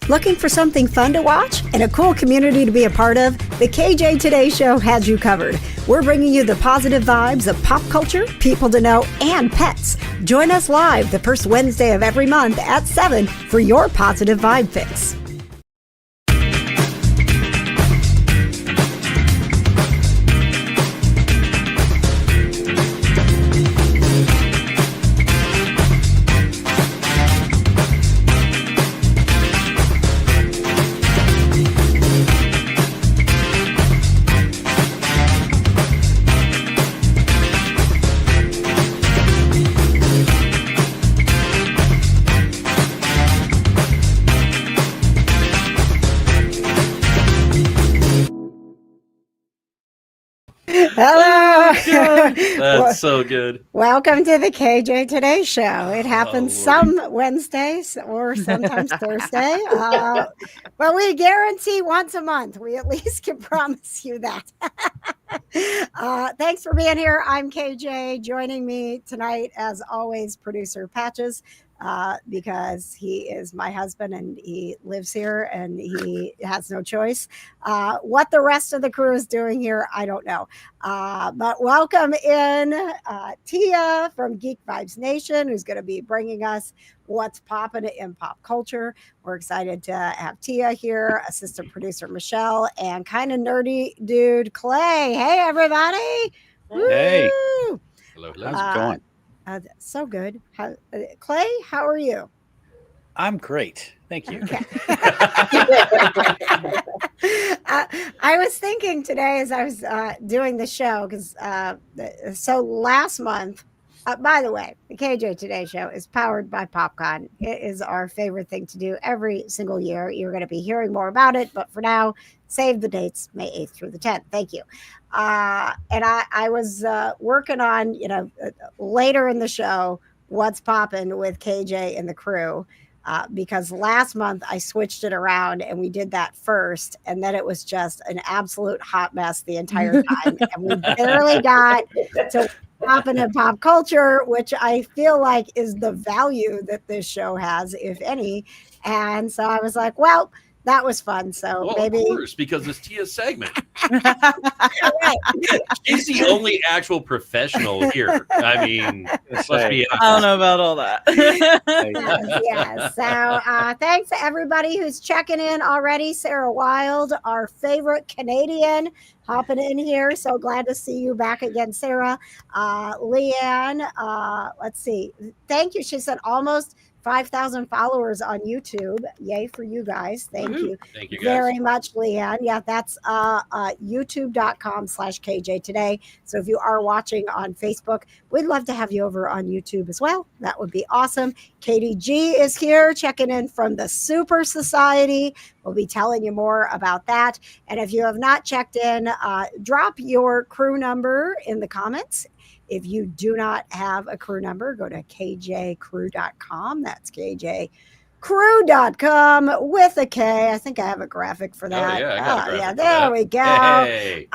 Looking for something fun to watch and a cool community to be a part of? The KJ Today Show has you covered. We're bringing you the positive vibes of pop culture, people to know, and pets. Join us live the first Wednesday of every month at 7 for your positive vibe fix. Hello. That's so good. Welcome to the KJ Today Show. It happens some Wednesdays or sometimes Thursday, but we guarantee once a month. We at least can promise you that. Thanks for being here. I'm KJ. Joining me tonight, as always, producer Patches. Because he is my husband and he lives here and he has no choice. What the rest of the crew is doing here, I don't know. But welcome in Tia from Geek Vibes Nation, who's going to be bringing us what's popping in pop culture. We're excited to have Tia here, assistant producer Michelle, and kind of nerdy dude Clay. Hey, everybody. Hey. Woo! Hello, hello. How's it going? So good. Clay, how are you? I'm great. Thank you. Okay. I was thinking today as I was doing the show, because so last month, by the way, the KJ Today Show is powered by PopCon. It is our favorite thing to do every single year. You're going to be hearing more about it, but for now, save the dates, May 8th through the 10th. Thank you. And I was working on, later in the show, what's poppin' with KJ and the crew, because last month I switched it around and we did that first. And then it was just an absolute hot mess the entire time. And we barely got to poppin' in pop culture, which I feel like is the value that this show has, if any. And so I was like, well, that was fun. So maybe, of course, because it's Tia's segment. Right. She's the only actual professional here. I mean, let's be honest. I don't know about all that. Yes. So thanks to everybody who's checking in already. Sarah Wild, our favorite Canadian, hopping in here. So glad to see you back again, Sarah. Leanne, let's see. Thank you. She said almost 5,000 followers on YouTube. Yay for you guys. Thank you. Thank you guys. Very much, Leanne. Yeah, that's youtube.com/KJ Today. So if you are watching on Facebook, we'd love to have you over on YouTube as well. That would be awesome. Katie G is here checking in from the Super Society. We'll be telling you more about that. And if you have not checked in, drop your crew number in the comments. If you do not have a crew number, go to kjcrew.com. That's kjcrew.com with a K. I think I have a graphic for that. Oh, yeah, I got a graphic yeah, for there that. we go. Hey.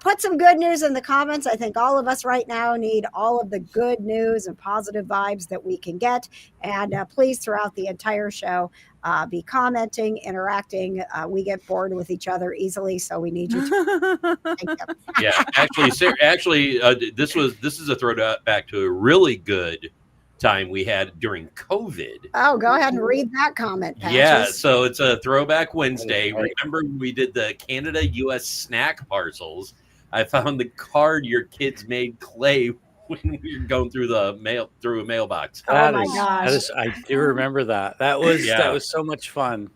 Put some good news in the comments. I think all of us right now need all of the good news and positive vibes that we can get. And please, throughout the entire show, be commenting, interacting. We get bored with each other easily, so we need you to. Thank you. Yeah, this is a throwback to a really good time we had during COVID. Oh, go ahead and read that comment, Patches. Yeah, so it's a throwback Wednesday. Remember we did the Canada-US snack parcels? I found the card your kids made, Clay, when we were going through a mailbox. Oh my gosh. I do remember that. That was so much fun.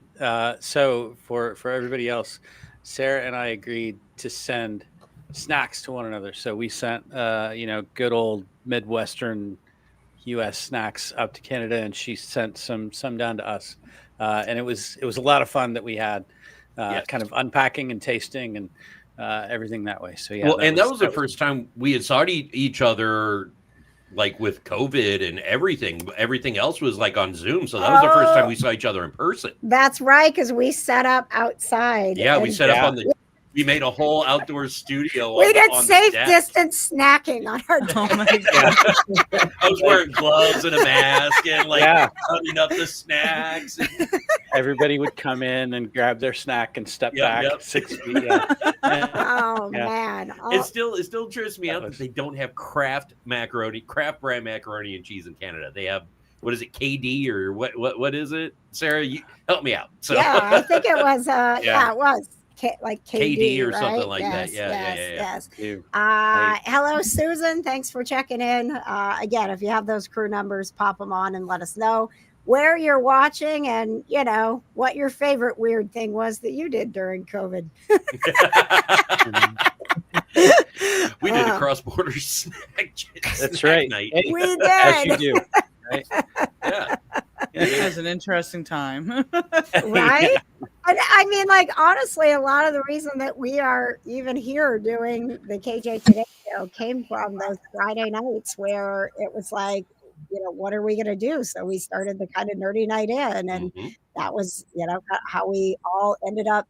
So for everybody else, Sarah and I agreed to send snacks to one another. So we sent good old Midwestern US snacks up to Canada, and she sent some down to us. And it was a lot of fun that we had kind of unpacking and tasting and everything that way. So yeah. Well, that was the first time we had saw each other, like with COVID and everything else was like on Zoom. So that was the first time we saw each other in person. That's right, because we set up outside. Yeah, we set up on the We made a whole outdoor studio. We did on safe the deck. distance snacking on our Oh my god! I was wearing gloves and a mask and cutting up the snacks. Everybody would come in and grab their snack and step back 6 feet. Yeah. Oh man! It still trips me out that they don't have Kraft brand macaroni and cheese in Canada. They have, what is it, KD or what is it? Sarah, you help me out. So yeah, I think it was. It was like KD or right? something like that. Yes. Right. Hello, Susan. Thanks for checking in. Again, if you have those Krew numbers, pop them on and let us know where you're watching and what your favorite weird thing was that you did during COVID. We did a cross-border snack. That's right. Night. Hey, We did. as you do. Right? Yeah. It was an interesting time. Right? And I mean, like, honestly, a lot of the reason that we are even here doing the KJ Today show came from those Friday nights where it was like, what are we going to do? So we started the kind of nerdy night in, and that was, how we all ended up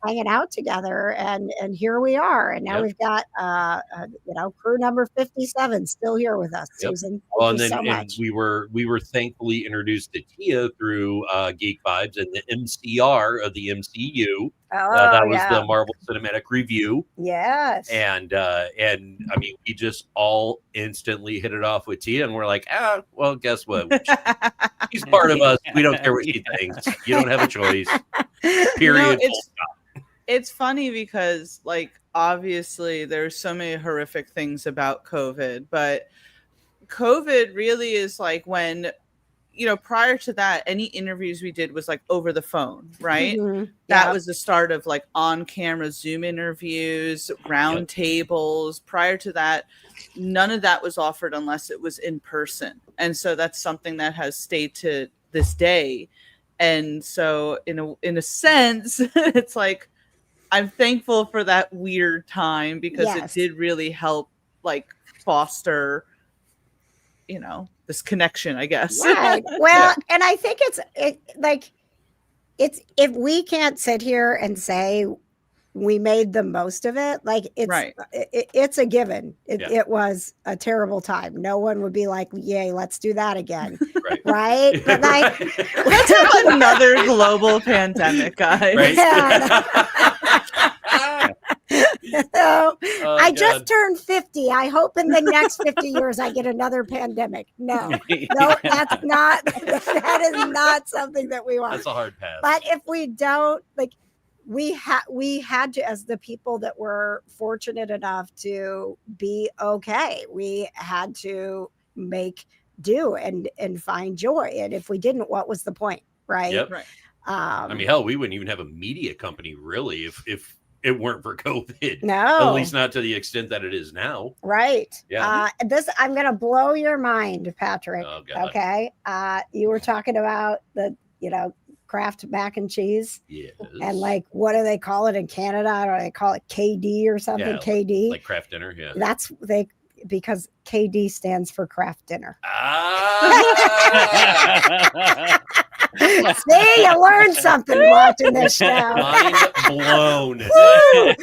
hanging out together, and here we are, and now we've got Krew number 57 still here with us. Susan, thank you so much. we were thankfully introduced to Tia through Geek Vibes and the MCR of the MCU. That was the Marvel Cinematic Review. Yes. And I mean, we just all instantly hit it off with Tia, and we're like, well, guess what? She's part of us. We don't care what she thinks. You don't have a choice. Period. It's funny because, like, obviously there's so many horrific things about COVID, but COVID really is like when, prior to that, any interviews we did was like over the phone, right? Mm-hmm. That was the start of like on-camera Zoom interviews, round tables. Prior to that, none of that was offered unless it was in person. And so that's something that has stayed to this day. And so in a sense, it's like, I'm thankful for that weird time because it did really help like foster, this connection, I guess. Right. Well, and I think it's if we can't sit here and say we made the most of it, like it's a given. It was a terrible time. No one would be like, yay, let's do that again. Right? But like, let's have another global pandemic, guys. Right? So, I just turned 50. I hope in the next 50 years I get another pandemic. No, that is not something that we want. That's a hard pass. But if we don't, like, we had to, as the people that were fortunate enough to be okay, we had to make do and find joy. And if we didn't, what was the point? Right. Yep. Right. I mean, hell, we wouldn't even have a media company really if it weren't for COVID. No. At least not to the extent that it is now. Right. Yeah. I'm going to blow your mind, Patrick. Oh, God. Okay. You were talking about the, Kraft mac and cheese. Yes. And like, what do they call it in Canada? Or they call it KD or something? Yeah, KD. like Kraft dinner. Yeah. Because KD stands for Kraft dinner. See, you learned something watching this show. Mind blown. Wait,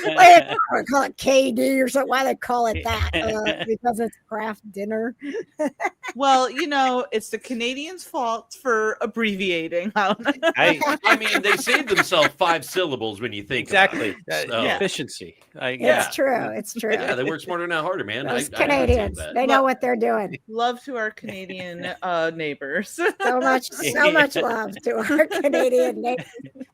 they call it KD or something. Why they call it that? Because it's Kraft dinner. Well, it's the Canadians' fault for abbreviating. I mean, they saved themselves 5 syllables when you think exactly about it. So. Efficiency. It's true. It's true. Yeah, they work smarter, not harder, man. Those Canadians, they know what they're doing. Love to our Canadian neighbors. So much love to our Canadian neighbors.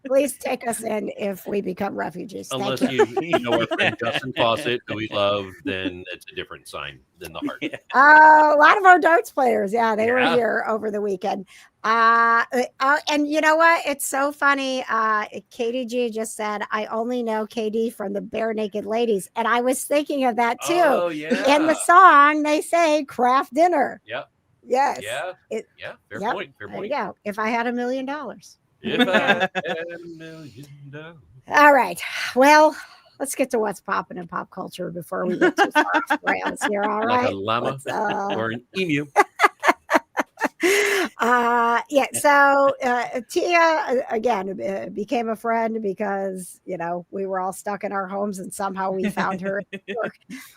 Please take us in if we become refugees. Unless Thank you know our friend Justin Fawcett, who we love, then it's a different sign than the heart. A lot of our darts players, they were here over the weekend. And you know what? It's so funny. KDG just said, I only know KD from the Bare Naked Ladies. And I was thinking of that too. Oh, yeah. In the song, they say Kraft dinner. Yep. Yes. Yeah. Fair point. Fair point. Yeah. If I had $1 million. If I had $1 million. All right. Well, let's get to what's popping in pop culture before we get too far off the rails here. All right. Like a llama or an emu. Yeah. So Tia again became a friend because we were all stuck in our homes and somehow we found her.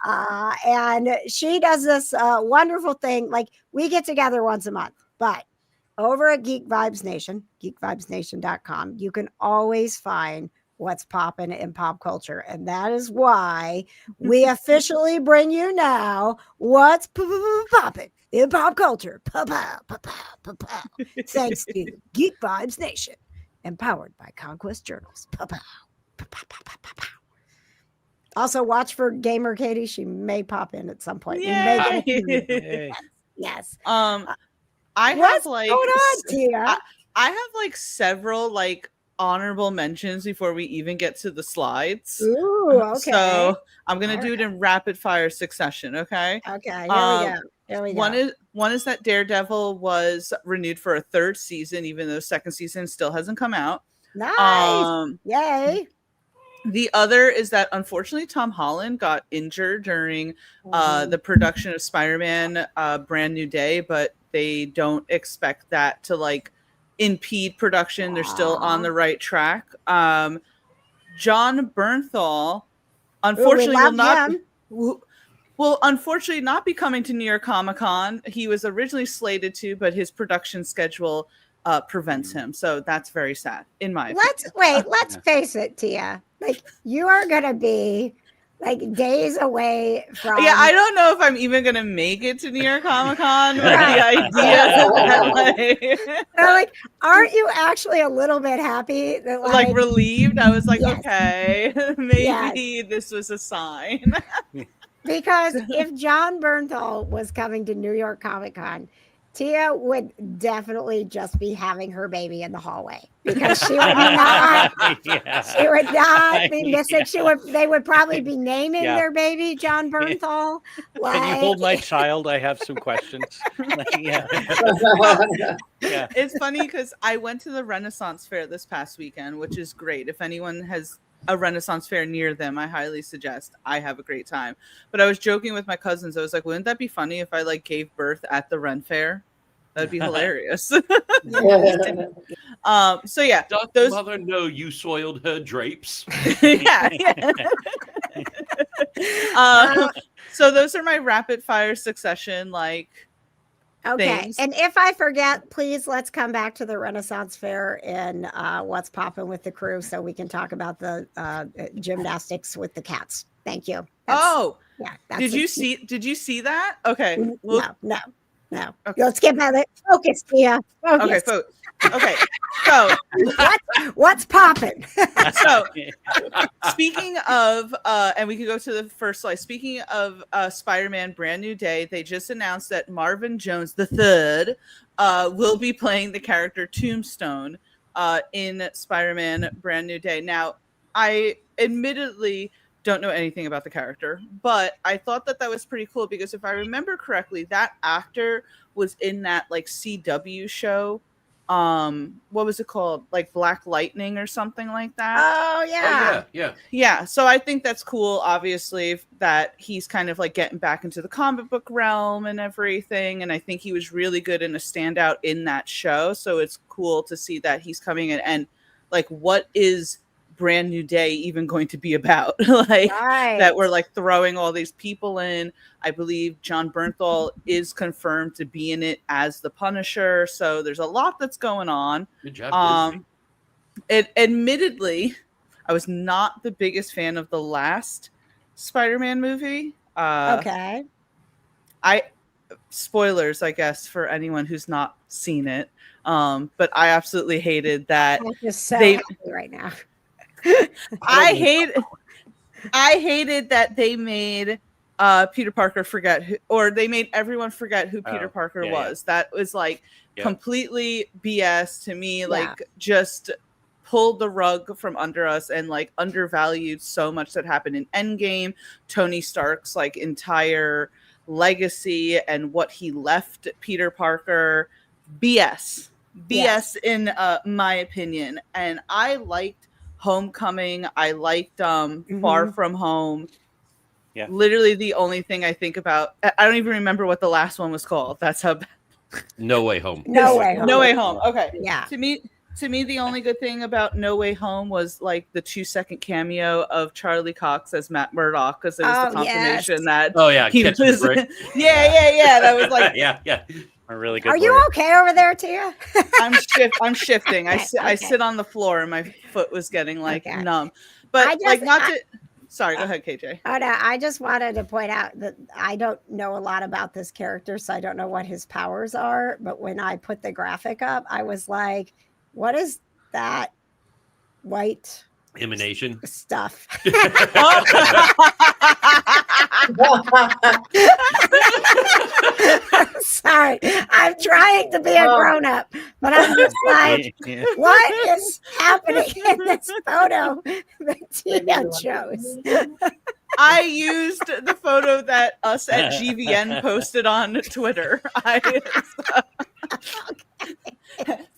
And she does this wonderful thing. Like we get together once a month, but over at Geek Vibes Nation, geekvibesnation.com, you can always find what's popping in pop culture. And that is why we officially bring you now what's popping in pop culture. Thanks to Geek Vibes Nation, empowered by ConQuest Journals. Also, watch for Gamer Katie. She may pop in at some point. Yay. Yes. I What's have like going on, Tia? I have like several like honorable mentions before we even get to the slides. Ooh, okay. So I'm gonna do it in rapid fire succession. Okay. Okay. Here we go. One is that Daredevil was renewed for a third season, even though second season still hasn't come out. Nice. Yay. The other is that unfortunately Tom Holland got injured during the production of Spider-Man Brand New Day, but they don't expect that to like impede production. They're still on the right track. John Bernthal unfortunately will unfortunately not be coming to New York Comic Con. He was originally slated to, but his production schedule prevents him. So that's very sad in my opinion. Let's face it, Tia. Like you are gonna be like days away from. Yeah, I don't know if I'm even gonna make it to New York Comic Con. But the idea that like, aren't you actually a little bit happy that like relieved? I was like, yes. okay, maybe this was a sign. Because if John Bernthal was coming to New York Comic Con, Tia would definitely just be having her baby in the hallway because she would not. She would not be missing. They would probably be naming their baby John Bernthal. Like, can you hold my child? I have some questions. It's funny because I went to the Renaissance Fair this past weekend, which is great. If anyone has a Renaissance Fair near them, I highly suggest. I have a great time. But I was joking with my cousins. I was like, wouldn't that be funny if I like gave birth at the Ren Fair? That'd be hilarious. So yeah, does mother know you soiled her drapes? So those are my rapid fire succession things. And if I forget, please let's come back to the Renaissance Fair and what's popping with the Krew so we can talk about the gymnastics with the cats. Thank you. Did you see that? Okay. No. Okay. Let's get back to focus, Tia. Okay, so what's popping? So speaking of and we can go to the first slide. Speaking of Spider-Man Brand New Day, they just announced that Marvin Jones III will be playing the character Tombstone in Spider-Man Brand New Day. Now, I admittedly don't know anything about the character, but I thought that was pretty cool because if I remember correctly, that actor was in that like CW show. What was it called? Like Black Lightning or something like that. Oh yeah. Yeah. So I think that's cool, obviously, that he's kind of like getting back into the comic book realm and everything. And I think he was really good and a standout in that show. So it's cool to see that he's coming in and like, what is Brand New Day even going to be about? That we're like throwing all these people in. I believe John Bernthal is confirmed to be in it as the Punisher, so there's a lot that's going on. Good job. Admittedly, I was not the biggest fan of the last Spider-Man movie. Okay. Spoilers, I guess, for anyone who's not seen it. But I absolutely hated that. I'm just so happy right now. I hated that they made Peter Parker forget they made everyone forget who Peter Parker was. Yeah. That was like completely BS to me. Like just pulled the rug from under us and like undervalued so much that happened in Endgame. Tony Stark's like entire legacy and what he left Peter Parker. BS in my opinion. And I liked Homecoming. I liked Far From Home. Yeah. Literally the only thing I think about, I don't even remember what the last one was called. That's how bad. No Way Home. No Way Home. No Way Home. Okay. Yeah. To me, the only good thing about No Way Home was like the 2-second cameo of Charlie Cox as Matt Murdock, because it was the confirmation that he catch the was. brick. Yeah. That was like yeah. A really good. Are you okay over there, Tia? I'm shifting. Okay, I sit on the floor and my foot was getting like Okay. numb. But sorry, go uh, ahead, KJ. Oh no, I just wanted to point out that I don't know a lot about this character, so I don't know what his powers are. But when I put the graphic up, I was like, what is that white Emanation. stuff? Sorry, I'm trying to be a grown up, but I'm just like, what is happening in this photo that Tia chose? I used the photo that us at GVN posted on Twitter.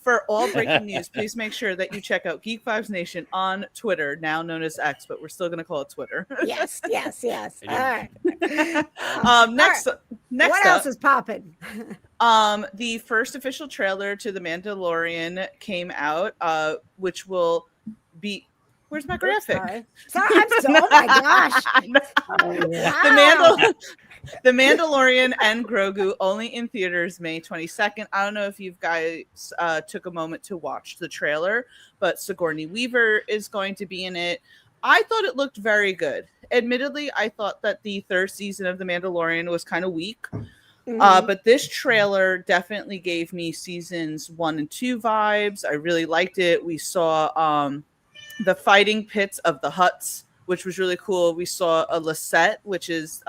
For all breaking news, please make sure that you check out Geek Vibes Nation on Twitter, now known as X, but we're still going to call it Twitter. Yes. All right. Next what else is popping? The first official trailer to The Mandalorian came out, which will be. Where's my graphic? Sorry. Oh my gosh. Wow. The Mandalorian and Grogu only in theaters May 22nd. I don't know if you guys took a moment to watch the trailer, but Sigourney Weaver is going to be in it. I thought it looked very good. Admittedly, I thought that the third season of The Mandalorian was kind of weak. But this trailer definitely gave me seasons 1 and 2 vibes. I really liked it. We saw the fighting pits of the Hutts, which was really cool. We saw a Lasette, which is,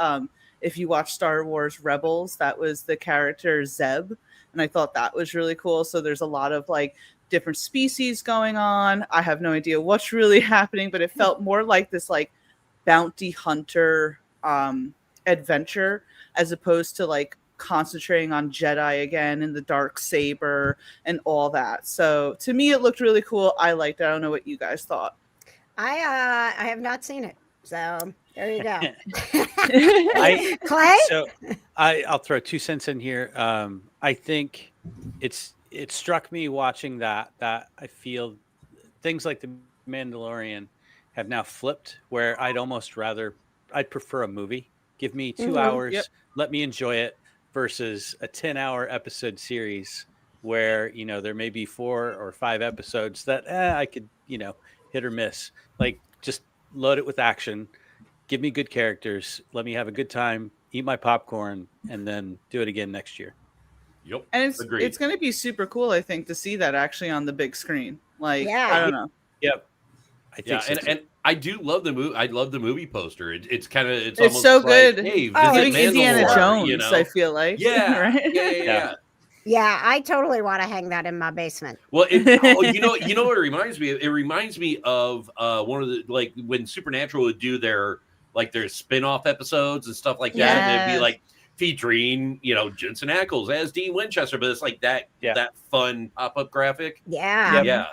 if you watch Star Wars Rebels, that was the character Zeb. And I thought that was really cool. So there's a lot of like different species going on. I have no idea what's really happening, but it felt more like this like bounty hunter adventure, as opposed to like concentrating on Jedi again and the dark saber and all that. So to me, it looked really cool. I liked it. I don't know what you guys thought. I have not seen it, so there you go. Clay? So I'll throw 2 cents in here. I think it struck me watching that I feel things like The Mandalorian have now flipped, where I'd prefer a movie. Give me 2 hours, let me enjoy it, versus a 10-hour episode series where, there may be 4 or 5 episodes that I could, hit or miss. Like, just load it with action, give me good characters, let me have a good time, eat my popcorn, and then do it again next year. Yep. And it's going to be super cool, I think, to see that actually on the big screen. Like, I don't know. Yep. I think so, and I do love the movie. I love the movie poster. It's almost so like, good. Hey, doing Indiana Jones, I feel like. Yeah. Right? Yeah. Yeah, I totally want to hang that in my basement. Well, you know what it reminds me of? It reminds me of one of the, like, when Supernatural would do their spin-off episodes and stuff like that. Yes. And it'd be like featuring, Jensen Ackles as Dean Winchester, but it's like that fun pop-up graphic. Yeah.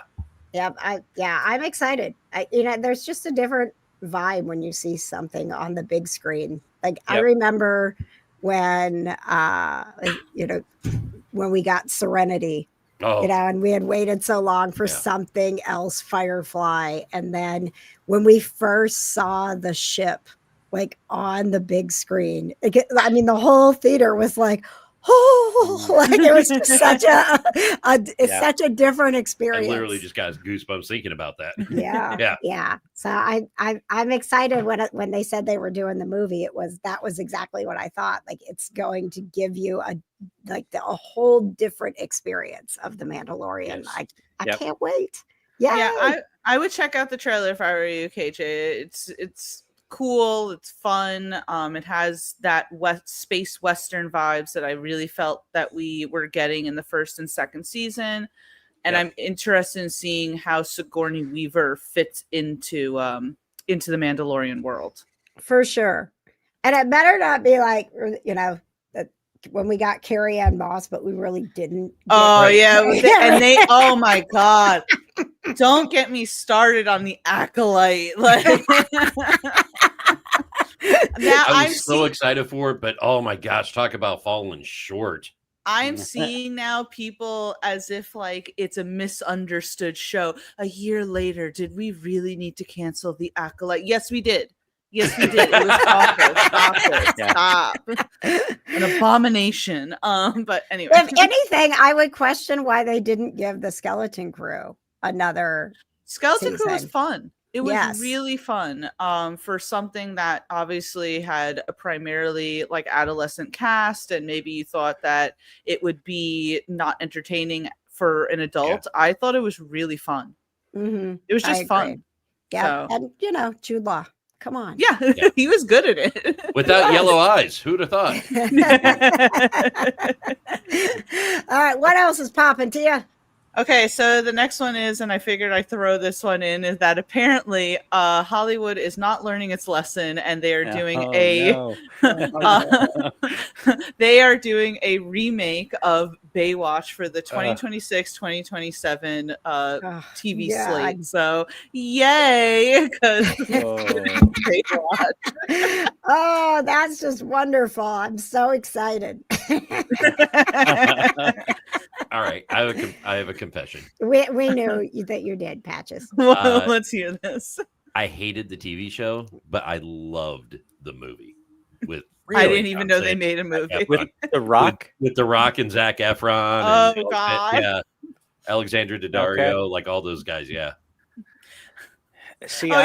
I'm excited. There's just a different vibe when you see something on the big screen. Like, I remember when when we got Serenity, and we had waited so long for something else, Firefly. And then when we first saw the ship, like, on the big screen, the whole theater was like, like, it was just such such a different experience. I literally just got goosebumps thinking about that. Yeah. So I'm excited when they said they were doing the movie. That was exactly what I thought. Like, it's going to give you a whole different experience of The Mandalorian. Yes. I can't wait. Yeah. I would check out the trailer if I were you, KJ. It's cool, it's fun. It has that space western vibes that I really felt that we were getting in the first and second season, and I'm interested in seeing how Sigourney Weaver fits into the Mandalorian world. For sure. And it better not be like, when we got Carrie Ann Moss, but we really didn't. And they, oh my God, don't get me started on the Acolyte. Like, now I'm so excited for it, but oh my gosh, talk about falling short. I'm seeing now people as if like it's a misunderstood show. A year later, did we really need to cancel The Acolyte? Yes, we did. Yes, we did. It was awful. Stop it. Yeah. Stop. An abomination. But anyway. If anything, I would question why they didn't give the Skeleton Crew another Skeleton Crew was season. fun. It was Yes. really fun for something that obviously had a primarily like adolescent cast, and maybe you thought that it would be not entertaining for an adult. I thought it was really fun. Mm-hmm. It was just fun. Yeah, So. and Jude Law. Come on. Yeah, he was good at it. Without yellow eyes, who'd have thought? All right, what else is popping to you? Okay, so the next one is, and I figured I'd throw this one in, is that apparently Hollywood is not learning its lesson, and they are doing they are doing a remake of Baywatch for the 2026-2027 TV slate. So yay, because Baywatch. Oh, that's just wonderful. I'm so excited. All right, I have a confession. We knew that you did, Patches. Well, let's hear this. I hated the TV show, but I loved the movie. With I didn't even know they made a movie with The Rock, with The Rock and Zac Efron. Oh and, God, yeah, Alexandra Daddario, like all those guys. Yeah. See, Look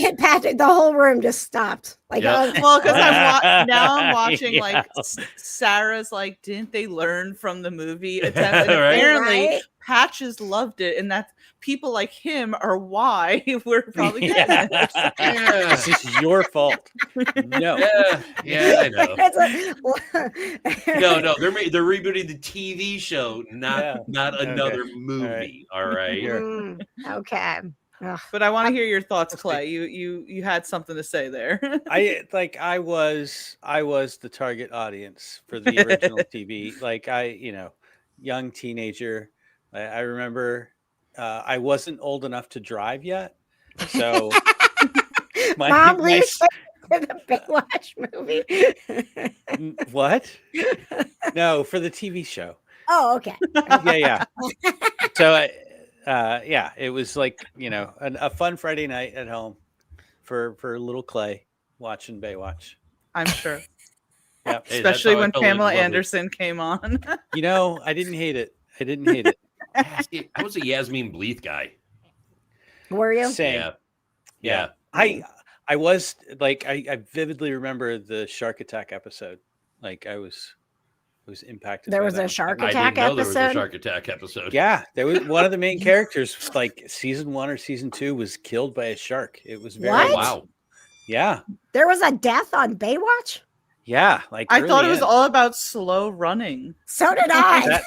at Patrick. The whole room just stopped. Like, Yeah. Well, because I'm watching like Sarah's like, didn't they learn from the movie? And apparently, Patches loved it, and that people like him are why we're probably getting it. This is your fault. No, yeah, I know. No, they're rebooting the TV show, not another movie. All right. Okay. Ugh. But I want to hear your thoughts, Clay. You had something to say there. I was the target audience for the original TV. Like young teenager. I remember I wasn't old enough to drive yet, so Mom, leave for the Baywatch movie. What? No, for the TV show. Oh, okay. Yeah. So it was like a fun Friday night at home for little Clay watching Baywatch. I'm sure. Yeah, especially when Pamela Anderson came on. I didn't hate it. I was a Yasmin Bleeth guy. Were you? Same. Yeah. I was like I vividly remember the shark attack episode. Like I was impacted. There was a shark attack I didn't know episode. There was a shark attack episode. Yeah, there was one of the main characters. Like season 1 or season 2 was killed by a shark. It was very wow. Yeah, there was a death on Baywatch. Yeah, like I thought it was all about slow running. So did I.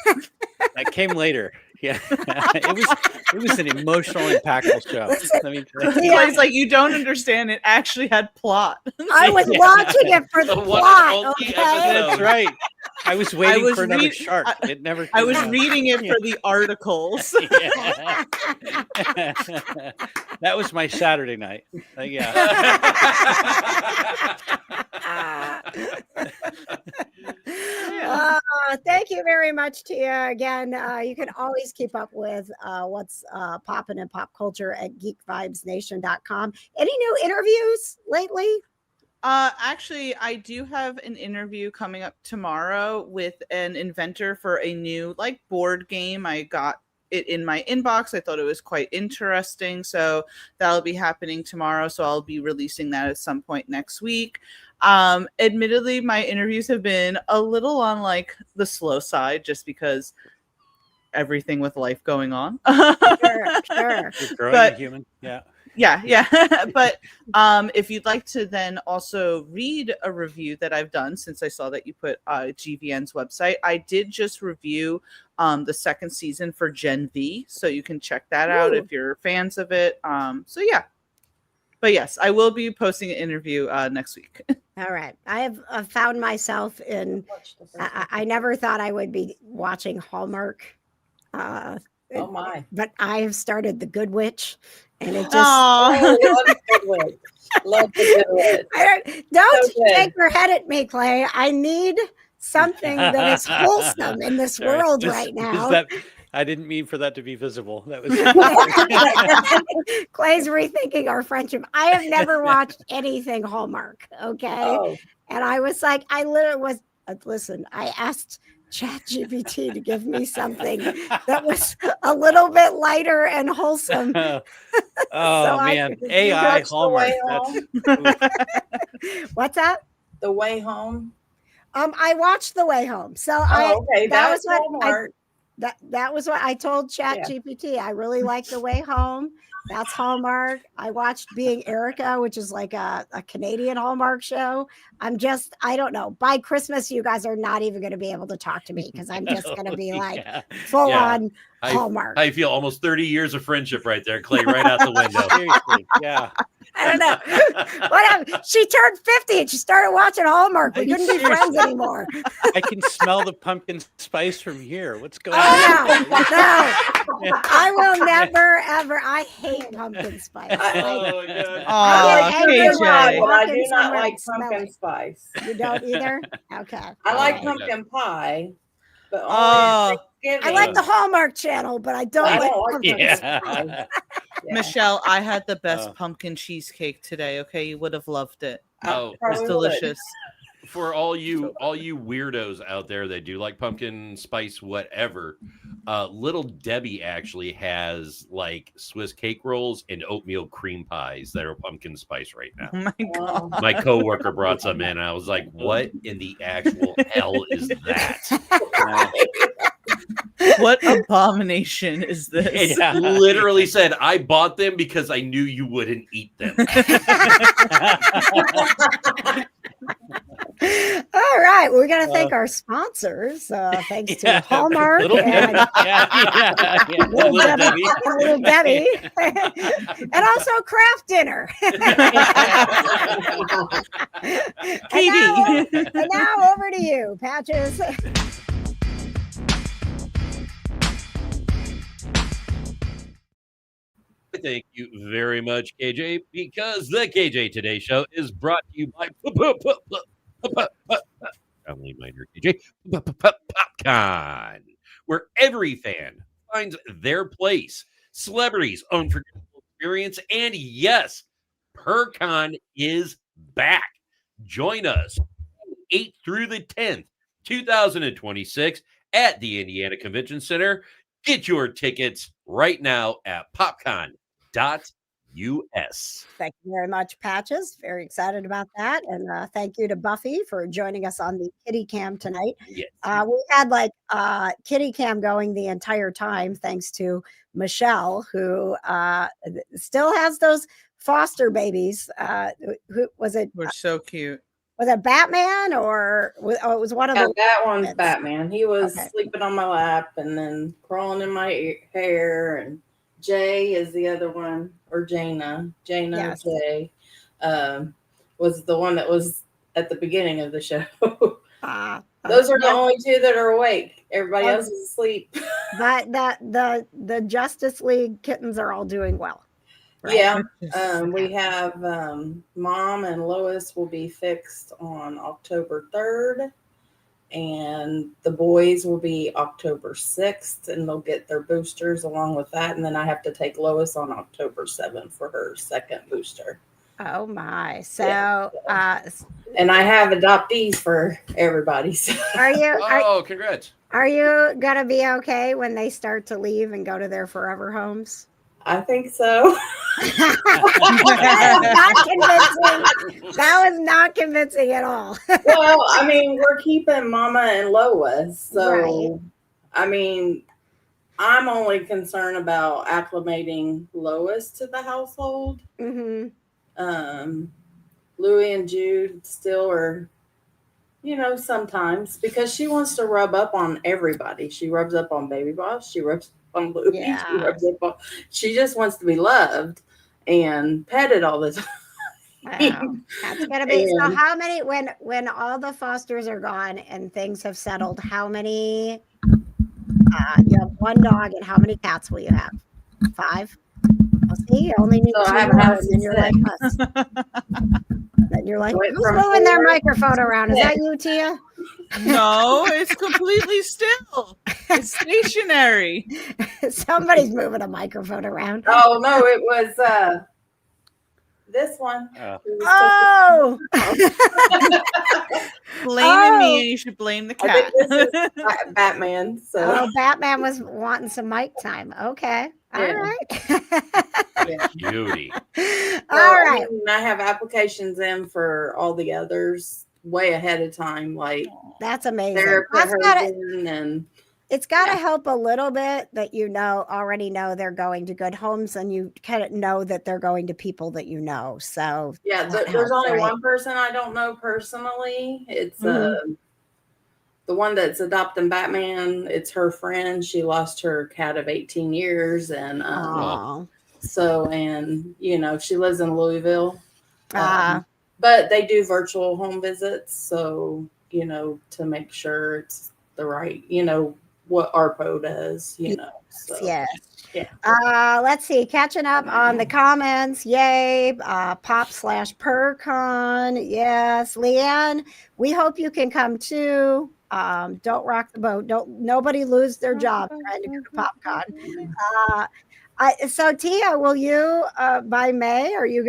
That came later. Yeah, it was an emotional, impactful show. Let me tell you. Yeah. It's like you don't understand. It actually had plot. I was watching it for the plot. Okay? That's right. I was waiting for another shark. It never. Came I was out. reading it for the articles. That was my Saturday night. Thank you very much to you again. You can always keep up with what's popping in pop culture at geekvibesnation.com. Any new interviews lately? Actually, I do have an interview coming up tomorrow with an inventor for a new board game. I got it in my inbox. I thought it was quite interesting, so that'll be happening tomorrow. So I'll be releasing that at some point next week. Admittedly, my interviews have been a little on the slow side, just because everything with life going on. Sure. You're growing a human. Yeah. But if you'd like to then also read a review that I've done, since I saw that you put GVN's website, I did just review the second season for Gen V, so you can check that out if you're fans of it. So yeah. But yes, I will be posting an interview next week. All right. I have found myself in, I never thought I would be watching Hallmark. Oh my. But I have started The Good Witch. And it just love The Good Witch. Love The Good Witch. Don't shake your head at me, Clay. I need something that is wholesome in this Sorry, world right now. I didn't mean for that to be visible. That was Clay's rethinking our friendship. I have never watched anything Hallmark. Okay. Oh, And I was like, I literally was, listen, I asked ChatGPT to give me something that was a little bit lighter and wholesome. oh So man, I- AI watch The Hallmark. Way That's, What's that? The Way Home. I watched The Way Home. So Okay, that was that's what Hallmark. that was what I told ChatGPT. I really like The Way Home. That's Hallmark. I watched Being Erica, which is like a Canadian Hallmark show. I don't know. By Christmas, you guys are not even going to be able to talk to me because I'm just going to be like full on Hallmark. I feel almost 30 years of friendship right there, Clay, right out the window. seriously, yeah. I don't know. What happened? She turned 50 and she started watching Hallmark. We couldn't be friends anymore. I can smell the pumpkin spice from here. What's going on? Oh, no. I will never, ever. I hate pumpkin spice. Oh, my God. Aw, I get angry when I KJ. But I walk do in not somewhere like and smell pumpkin it. spice. You don't either? Okay. I like All right. pumpkin pie, but only Oh. at Thanksgiving. I like the Hallmark Channel, but I don't I like don't like pumpkin it. spice. Yeah. Yeah. Michelle, I had the best Oh. pumpkin cheesecake today. Okay, you would have loved it. Oh, It was Probably would. delicious. for all you weirdos out there that do like pumpkin spice whatever, Little Debbie actually has like Swiss cake rolls and oatmeal cream pies that are pumpkin spice right now. Oh my god. Oh. My coworker brought some in and I was like, what in the actual hell is that? What abomination is this? It Yeah. literally said, I bought them because I knew you wouldn't eat them. All right. We're going to thank our sponsors. Thanks to Yeah, Hallmark Little and yeah. Little Little Debbie, Debbie. Little Debbie. And also Craft Dinner. Katie. And now over to you, Patches. Thank you very much, KJ, because the KJ Today Show is brought to you by Family Minor KJ PopCon, where every fan finds their place. Celebrities' unforgettable experience, and yes, PerCon is back. Join us 8th through the 10th, 2026 at the Indiana Convention Center. Get your tickets right now at popcon.us. Thank you very much, Patches. Very excited about that. And thank you to Buffy for joining us on the Kitty Cam tonight. Yes. We had like Kitty Cam going the entire time, thanks to Michelle, who still has those foster babies. Who was it? We're so cute. Was it Batman or it was one of Yeah, the that one's kids? Batman. He was Okay. sleeping on my lap and then crawling in my hair. And Jay is the other one, or Jaina. Yes. Jay was the one that was at the beginning of the show. Those are the only two that are awake. Everybody else is asleep. But the Justice League kittens are all doing well. Right? Yeah. We have Mom and Lois will be fixed on October 3rd. And the boys will be October 6th, and they'll get their boosters along with that. And then I have to take Lois on October 7th for her second booster. Oh my! So, And I have adoptees for everybody. So. are you Congrats. are you gonna be okay when they start to leave and go to their forever homes? I think so. That was not convincing at all. Well, I mean, we're keeping Mama and Lois. So, Right. I mean, I'm only concerned about acclimating Lois to the household. Mm-hmm. Louie and Jude still are, sometimes because she wants to rub up on everybody. She rubs up on Baby Boss. She rubs up on Louie. Yeah. She rubs up on. She just wants to be loved and petted all the time. Wow. That's gonna be so. And- How many when all the fosters are gone and things have settled? How many? You have one dog, and how many cats will you have? 5. Well, see, you only need So I 2 have a more, house and then of you're like 6. us. Then you're like, Went who's from moving their 4 microphone around? Is to that you, Tia? No, it's completely still. It's stationary. Somebody's moving a microphone around. Oh no, it was this one. Oh, Blaming me, and you should blame the I cat. think this is Batman. So oh, Batman was wanting some mic time. Okay, all Yeah. right. yeah. Beauty. All right. I mean, I have applications in for all the others way ahead of time, like That's amazing. Sarah put That's hers gotta, in, and it's got to help a little bit that already know they're going to good homes, and you kind of know that they're going to people that you know. So yeah, that there's helps, only right? one person I don't know personally. It's Mhm. the one that's adopting Batman. It's her friend. She lost her cat of 18 years, and Aw. so, and she lives in Louisville. Ah, But they do virtual home visits, so to make sure it's the right, what ARPO does, So yes. yeah. Let's see. Catching up on the comments. Yay. Pop/PerCon. Yes. Leanne, we hope you can come too. Don't rock the boat. Nobody lose their job trying to go to PopCon. So Tia, will you by May? Are you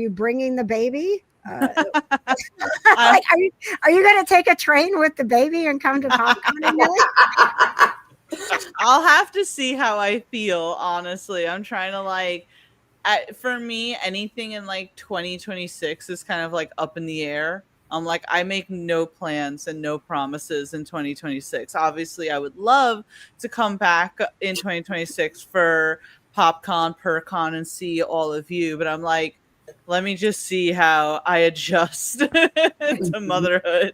bringing the baby? Like, are you gonna take a train with the baby and come to PopCon in May? I'll have to see how I feel, honestly. I'm trying to for me, anything in 2026 is kind of up in the air. I'm I make no plans and no promises in 2026. Obviously, I would love to come back in 2026 for PopCon, PerCon, and see all of you. But I'm let me just see how I adjust to motherhood.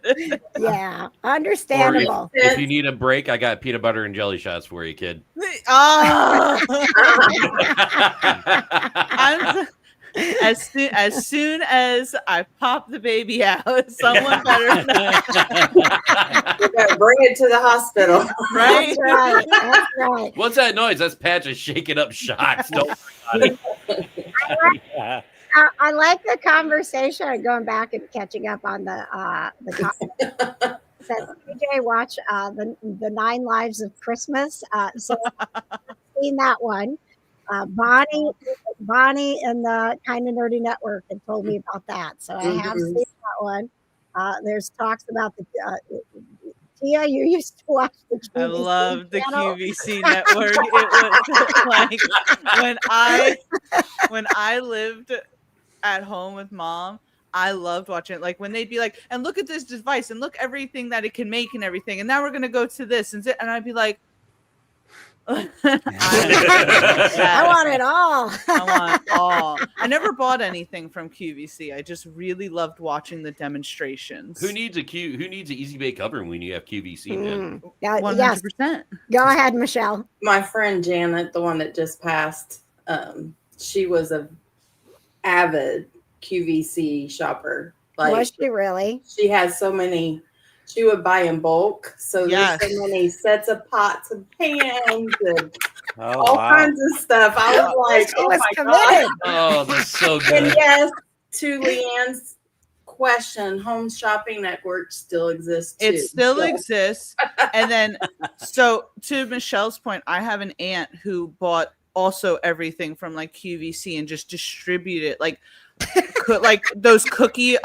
Yeah, Or understandable. if you need a break, I got peanut butter and jelly shots for you, kid. Oh. As soon as I pop the baby out, someone better know. You gotta bring it to the hospital. Right? That's right. That's right. What's that noise? That's Patches shaking up shots. Don't worry about it. I like the conversation, going back and catching up on the comments. Says PJ watch the 9 Lives of Christmas. So I've seen that one. Bonnie and the Kind of Nerdy Network had told me about that, so I have seen that one. There's talks about the Tia. You used to watch the QVC I love the channel. QVC network. It was when I lived at home with mom, I loved watching it. When they'd be and look at this device and look everything that it can make and everything. And now we're gonna go to this and I'd be like, I want it all. I want all. I never bought anything from QVC. I just really loved watching the demonstrations. Who needs an Easy Bake Oven when you have QVC, man? Yeah, 100%. yes. Go ahead, Michelle. My friend Janet, the one that just passed, she was a avid QVC shopper. Was she really? She has so many. She would buy in bulk, so there's so many sets of pots and pans and all kinds of stuff. I was like, She oh was my committed. god! Oh, that's so good. And yes, to Leanne's question, Home Shopping Network still exists too. It still exists. And then, so to Michelle's point, I have an aunt who bought also everything from QVC and just distributed those cookie.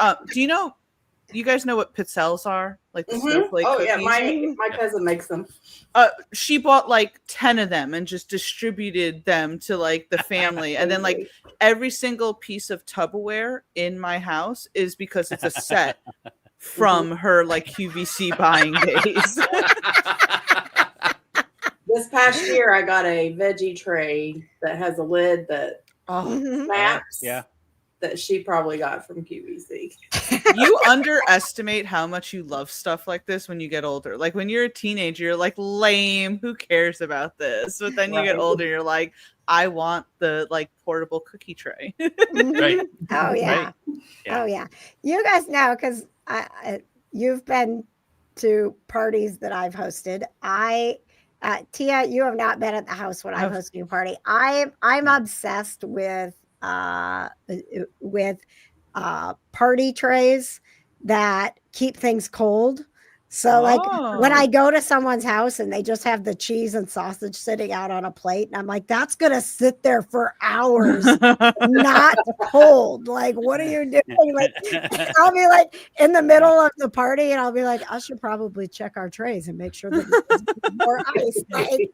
Do you guys know what pizzelles are? The snowflake cookies? Yeah, my cousin makes them. She bought 10 of them and just distributed them to the family. And then every single piece of Tupperware in my house is because it's a set from her QVC buying days. This past year, I got a veggie tray that has a lid that snaps. Yeah. That she probably got from QVC. You underestimate how much you love stuff like this when you get older. When you're a teenager, you're lame. Who cares about this? But then you get older, you're I want the portable cookie tray. Right. Oh yeah. Right. Oh yeah. You guys know, because you've been to parties that I've hosted. Tia, you have not been at the house when I'm hosting a party. I'm obsessed with party trays that keep things cold. So like when I go to someone's house and they just have the cheese and sausage sitting out on a plate, and I'm like, that's gonna sit there for hours, not cold. Like, what are you doing? Like, I'll be like in the middle of the party, and I'll be like, I should probably check our trays and make sure that there's more ice. Like,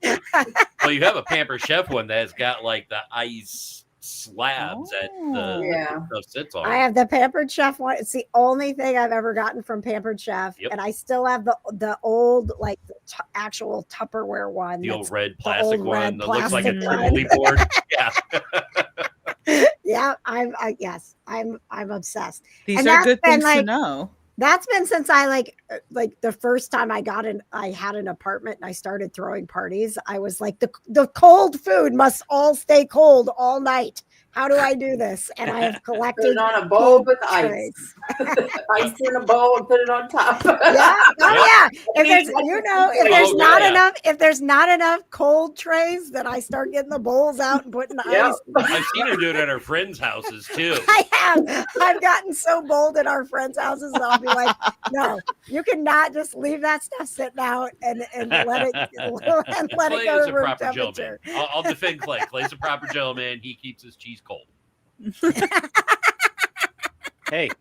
well, you have a Pampered Chef one that's got like the ice slabs that the stuff sits on. I have the Pampered Chef one. It's the only thing I've ever gotten from Pampered Chef, and I still have the old like the actual Tupperware one, the old red plastic one that looks like a Tripoli board. Yeah, I'm obsessed. These are good things to know. That's been since I like the first time I had an apartment and I started throwing parties. I was like, the cold food must all stay cold all night. How do I do this? And I have collected put it on a bowl with ice. Ice in a bowl and put it on top. Yeah. If there's not enough cold trays, then I start getting the bowls out and putting ice. I've seen her do it at her friends' houses too. I have. I've gotten so bold at our friends' houses that I'll be like, no, you cannot just leave that stuff sitting out and let it go to room temperature. I'll defend Clay. Clay's a proper gentleman. He keeps his cheese cold. Hey,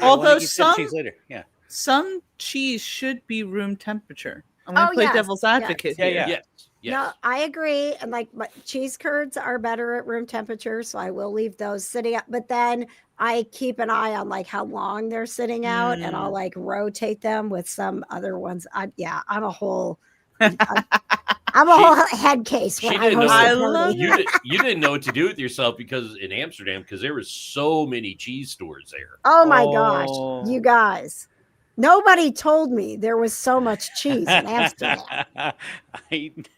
although some cheese later. Yeah, some cheese should be room temperature. I'm going to play devil's advocate here. Yes. No, I agree. And like cheese curds are better at room temperature, so I will leave those sitting out. But then I keep an eye on like how long they're sitting out, and I'll like rotate them with some other ones. I'm a whole head case. When you didn't know what to do with yourself because in Amsterdam, because there was so many cheese stores there. Oh my gosh, you guys. Nobody told me there was so much cheese in Amsterdam. I didn't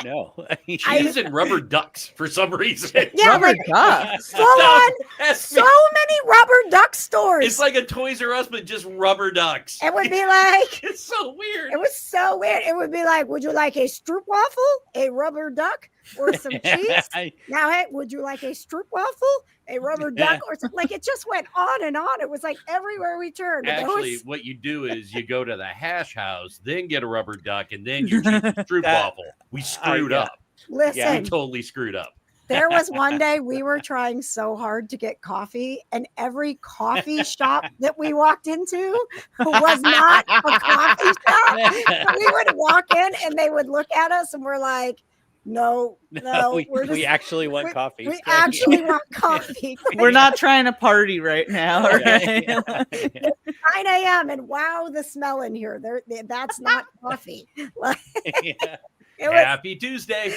know. Cheese and rubber ducks for some reason. Yeah, rubber ducks. Full on, so many rubber duck stores. It's like a Toys R Us, but just rubber ducks. It would be like it's so weird. It was so weird. It would be like, would you like a stroopwafel, a rubber duck, or some cheese? Now, hey, would you like a stroopwafel, a rubber duck, or something? Like it just went on and on. It was like everywhere we turned. Actually, what you do is you go to the hash house, then get a rubber duck, and then your stroopwafel. We screwed up. Listen, we totally screwed up. There was one day we were trying so hard to get coffee, and every coffee shop that we walked into was not a coffee shop. We would walk in and they would look at us and we're like, no, we actually want coffee. We actually want coffee. We're not trying to party right now. Right? 9 a.m. and wow, the smell in here. That's not coffee. Happy Tuesday.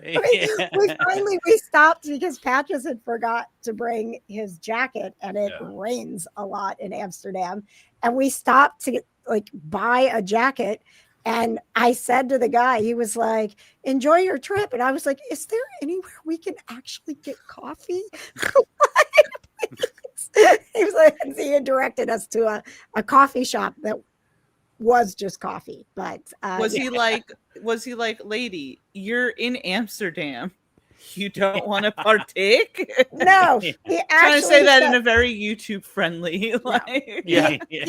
we stopped because Patches had forgot to bring his jacket, and it rains a lot in Amsterdam. And we stopped to buy a jacket. And I said to the guy, he was like, enjoy your trip. And I was like, is there anywhere we can actually get coffee? He was like, he had directed us to a coffee shop that was just coffee. But was he like, lady, you're in Amsterdam, you don't want to partake? No, he actually trying to say that in a very YouTube friendly he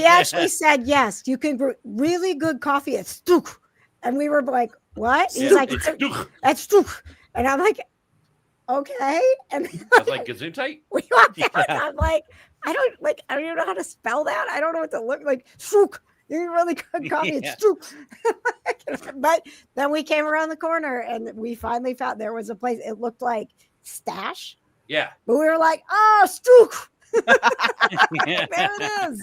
actually said, yes, you can brew really good coffee at Stuk. And we were like, what? He's like, at Stuk. And I'm like, okay. And I was like, Gesundheit? We walked out. I'm like, I don't even know how to spell that. I don't know what to look like. Stuk. You're really good coffee. It's true. But then we came around the corner and we finally found there was a place. It looked like Stash. Yeah. But we were like, oh, Stuk. There it is.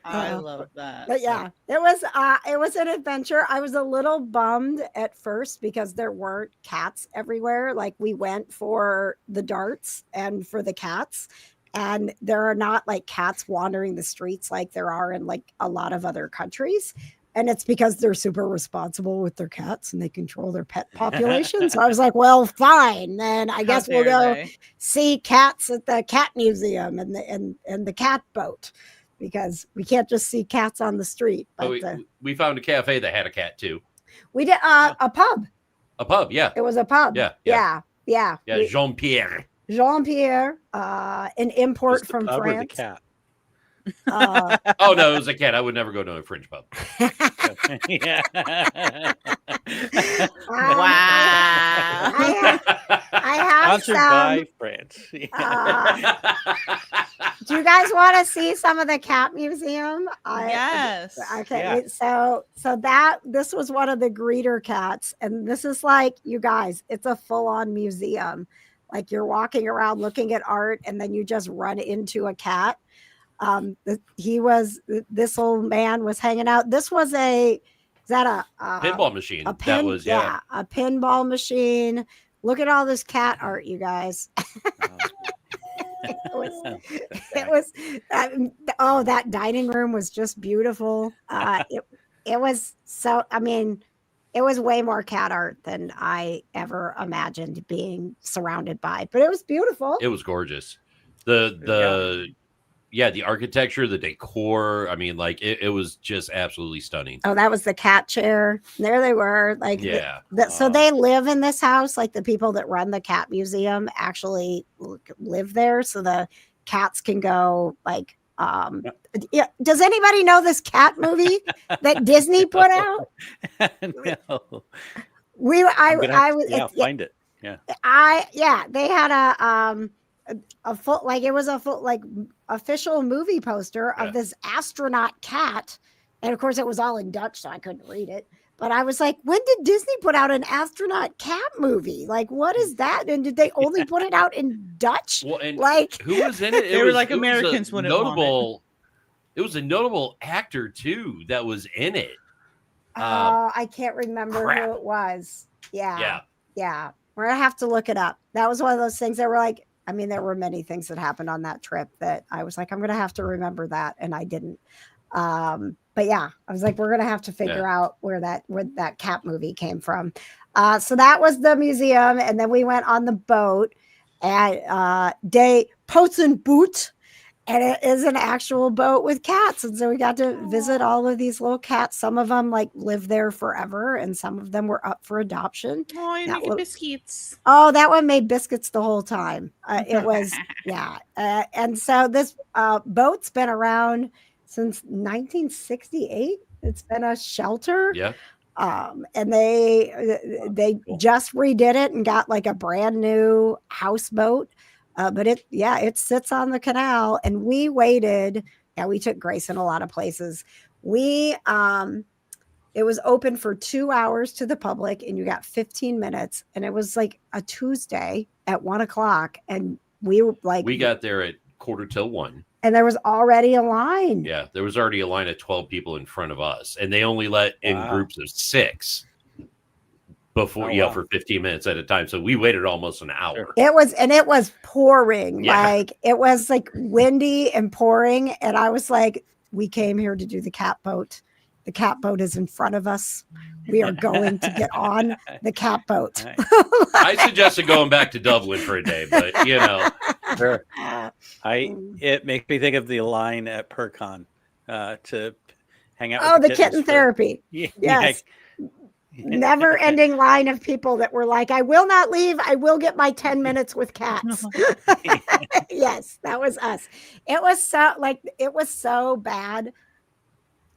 I love that. But yeah, it was an adventure. I was a little bummed at first because there weren't cats everywhere. Like we went for the darts and for the cats. And there are not like cats wandering the streets like there are in like a lot of other countries. And it's because they're super responsible with their cats and they control their pet population. So I was like, well, fine. Then I guess we'll go see cats at the cat museum and the cat boat, because we can't just see cats on the street. But we found a cafe that had a cat too. We did a pub. A pub, yeah. It was a pub. Yeah. Jean-Pierre, an import from France. The cat? Oh no, it was a cat. I would never go to a fringe pub. Yeah. Wow. I have Sponsored some. by France. Do you guys want to see some of the cat museum? Yes. Okay. Yeah. So this was one of the greeter cats, and this is like, you guys, it's a full-on museum. Like, you're walking around looking at art, and then you just run into a cat. This old man was hanging out. This was a pinball machine. A pinball machine. Look at all this cat art, you guys. That dining room was just beautiful. It was so, I mean, it was way more cat art than I ever imagined being surrounded by, but it was beautiful. It was gorgeous. The architecture, the decor. I mean, like it was just absolutely stunning. Oh, that was the cat chair. There they were. Like, yeah. So they live in this house. Like, the people that run the cat museum actually live there, so the cats can go. Like, yeah. Does anybody know this cat movie that Disney put out? No. Find it. Yeah. They had a full, like, it was a full, like, official movie poster of this astronaut cat, and of course it was all in Dutch, so I couldn't read it. But I was like, when did Disney put out an astronaut cat movie? Like, what is that? And did they only put it out in Dutch? Well, and like, who was in it? They were like, Americans wouldn't want it. It was a notable actor too that was in it. I can't remember who it was. Yeah. We're gonna have to look it up. That was one of those things that were like, I mean, there were many things that happened on that trip that I was like, I'm going to have to remember that. And I didn't. But yeah, I was like, we're going to have to figure out where that cat movie came from. So that was the museum. And then we went on the boat at Day Pots and Boot. And it is an actual boat with cats. And so we got to visit all of these little cats. Some of them like live there forever, and some of them were up for adoption. Oh, you make biscuits. Oh, that one made biscuits the whole time. It was, yeah. And so this boat's been around since 1968. It's been a shelter. Yeah. And they just redid it and got like a brand new houseboat. But it sits on the canal, and we waited. Yeah, we took Grayson a lot of places. It was open for 2 hours to the public, and you got 15 minutes. And it was like a Tuesday at 1:00, and we got there at 1:45. And there was already a line. Yeah, there was already a line of 12 people in front of us, and they only let in groups of 6. Before for 15 minutes at a time, so we waited almost an hour. It was pouring, like it was like windy and pouring, and I was like, we came here to do the cat boat. The cat boat is in front of us. We are going to get on the cat boat. I suggested going back to Dublin for a day, but sure. It makes me think of the line at PopCon to hang out. Oh, the kitten therapy. Yes. Never ending line of people that were like, I will not leave. I will get my 10 minutes with cats. Yes, that was us. It was so bad.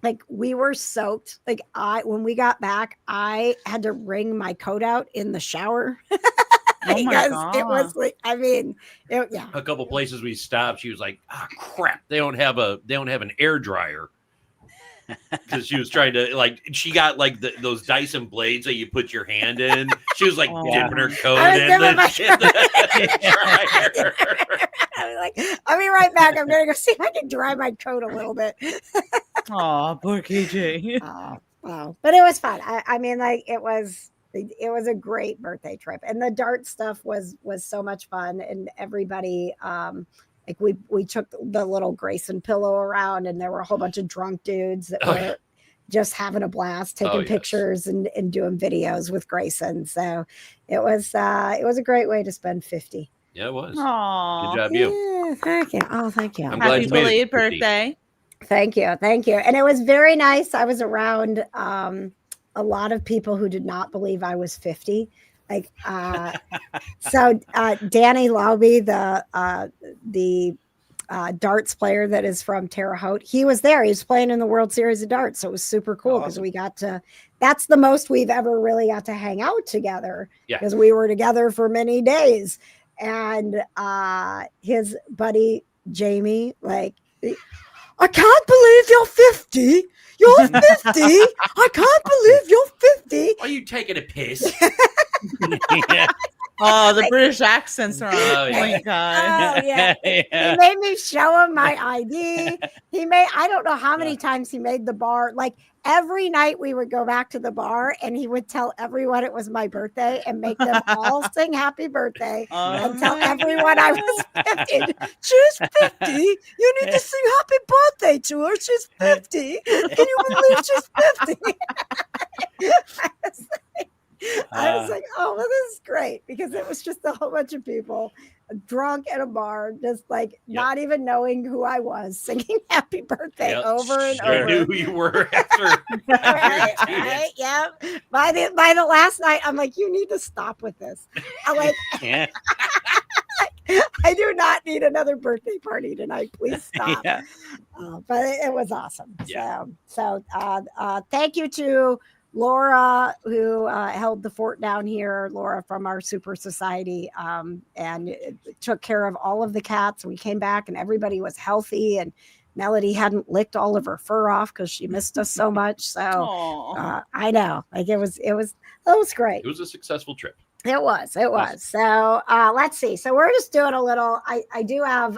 Like, we were soaked. Like, when we got back, I had to wring my coat out in the shower. Oh my God. It was like, I mean, a couple places we stopped, she was like, crap, they don't have an air dryer. Because she was trying to, she got those Dyson blades that you put your hand in. She was dipping her coat in the dryer. I was like, I'll be right back. I'm gonna go see if I can dry my coat a little bit. Oh, poor KJ. Wow. But it was fun. I mean, it was a great birthday trip, and the dart stuff was so much fun, and everybody we took the little Grayson pillow around, and there were a whole bunch of drunk dudes that were just having a blast, taking pictures and doing videos with Grayson. So it was a great way to spend 50. Yeah, it was. Aww. Good job, you. Yeah, thank you. Oh, thank you. I'm glad Happy you made it belated 50. birthday. Thank you. And it was very nice. I was around a lot of people who did not believe I was 50. So Danny Lauby, the darts player that is from Terre Haute. He was there. He was playing in the World Series of Darts. So it was super cool because we got to, that's the most we've ever really got to hang out together because we were together for many days. And his buddy, Jamie, like, I can't believe you're 50. You're 50. I can't believe you're 50. Are you taking a piss? Oh, the British accents are on point, guys. Oh, yeah. He made me show him my ID. I don't know how many times he made the bar. Like every night we would go back to the bar and he would tell everyone it was my birthday and make them all sing happy birthday and tell everyone I was 50. She's 50. You need to sing happy birthday to her. She's 50. Can you believe she's 50? I was like, oh, well, this is great because it was just a whole bunch of people drunk at a bar, just like not even knowing who I was, singing happy birthday over and over. I knew who you were after. right, yeah. By the last night, I'm like, you need to stop with this. I'm like, I do not need another birthday party tonight. Please stop. But it was awesome. So thank you to Laura, who held the fort down here, Laura from our Super Society, and took care of all of the cats. We came back and everybody was healthy, and Melody hadn't licked all of her fur off because she missed us so much. So I know, like it was great. It was a successful trip. It was. Awesome. So let's see. So we're just doing a little. I do have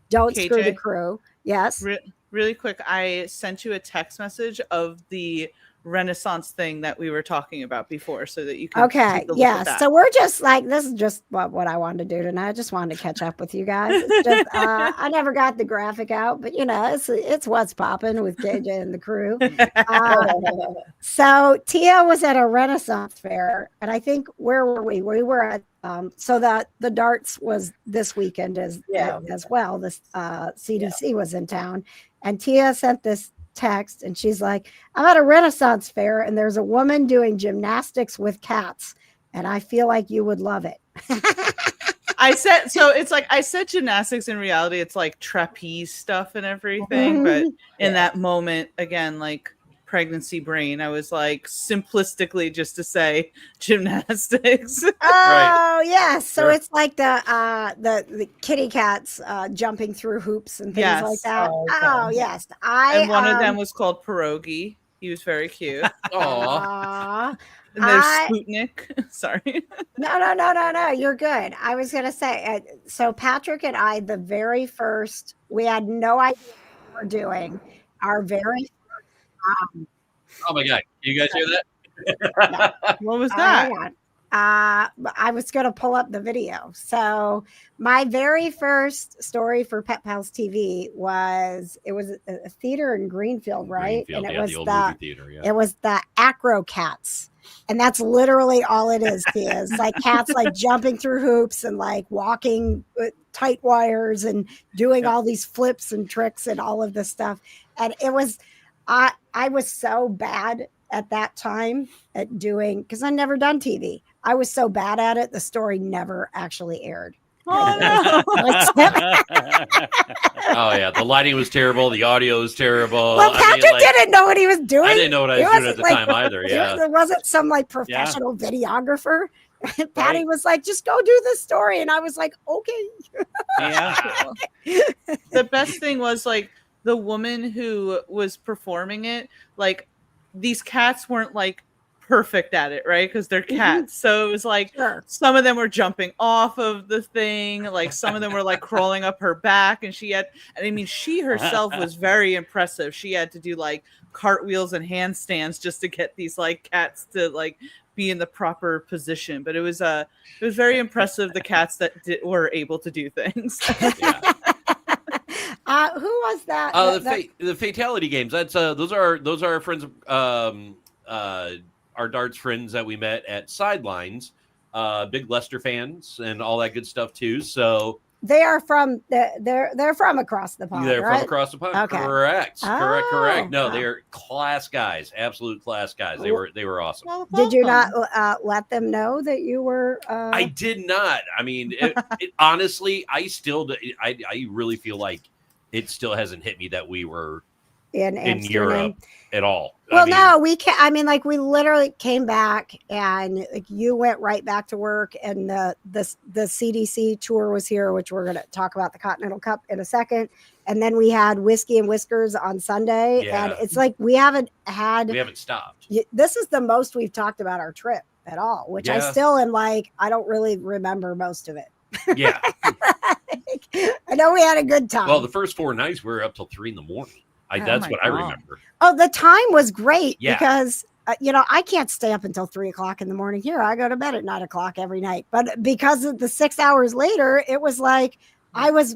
don't KJ, screw the crew. Yes. Really quick, I sent you a text message of the Renaissance thing that we were talking about before so that you can take a look at that. So we're just like, this is just what I wanted to do tonight. I just wanted to catch up with you guys. It's just, I never got the graphic out, but you know, it's what's popping with JJ and the crew. So Tia was at a Renaissance fair, and I think, where were we? We were at so that the darts was this weekend as well. This CDC was in town, and Tia sent this text and she's like, I'm at a Renaissance fair and there's a woman doing gymnastics with cats and I feel like you would love it. I said gymnastics. In reality it's like trapeze stuff and everything, but in that moment, again, like pregnancy brain, I was like, simplistically just to say gymnastics. Yes. So it's like the kitty cats jumping through hoops and things like that. Yes. And one of them was called Pierogi. He was very cute. Aww. And there's Sputnik. Sorry. No. You're good. I was gonna say, so Patrick and I, the very first, we had no idea what we were doing. Our very oh my God! You guys hear that? What was that? I was going to pull up the video. So my very first story for Pet Pals TV was a theater in Greenfield, right? Greenfield, and it was the old movie theater. It was the Acro Cats. And that's literally all it is. It's like cats like jumping through hoops and like walking with tight wires and doing all these flips and tricks and all of this stuff. And it was, I was so bad at that time at doing, because I'd never done TV. I was so bad at it, the story never actually aired. Oh, no. Oh, yeah. The lighting was terrible. The audio was terrible. Well, Patrick didn't know what he was doing. I didn't know what I was doing at the time either. Yeah. There wasn't some like professional videographer. Patty was like, just go do this story. And I was like, okay. Yeah. The best thing was like the woman who was performing it, like these cats weren't like perfect at it, right? Because they're cats. So it was like some of them were jumping off of the thing, like some of them were like crawling up her back, and she herself was very impressive. She had to do like cartwheels and handstands just to get these like cats to like be in the proper position. But it was very impressive, the cats that were able to do things. Who was that? The fatality games. That's those are our friends, our darts friends that we met at Sidelines. Big Leicester fans and all that good stuff too. So they are from they're from across the pond. They're right? from across the pond. Okay. Correct. Oh, Correct. No, oh. they're class guys. Absolute class guys. They were awesome. Well, Did you welcome. not let them know that you were? I did not. I mean, honestly, I really feel like it still hasn't hit me that we were in in Europe at all. Well, I mean, no, we can't. I mean, like we literally came back, and like you went right back to work, and the CDC tour was here, which we're going to talk about the Continental Cup in a second, and then we had Whiskey and Whiskers on Sunday, and it's like we haven't stopped. This is the most we've talked about our trip at all, which I still am like, I don't really remember most of it. Yeah, I know we had a good time. Well, the first 4 nights we were up till 3 a.m. That's what I remember. Oh, the time was great Yeah. because I can't stay up until 3 o'clock in the morning here. I go to bed at 9 o'clock every night. But because of the 6 hours later, it was like it was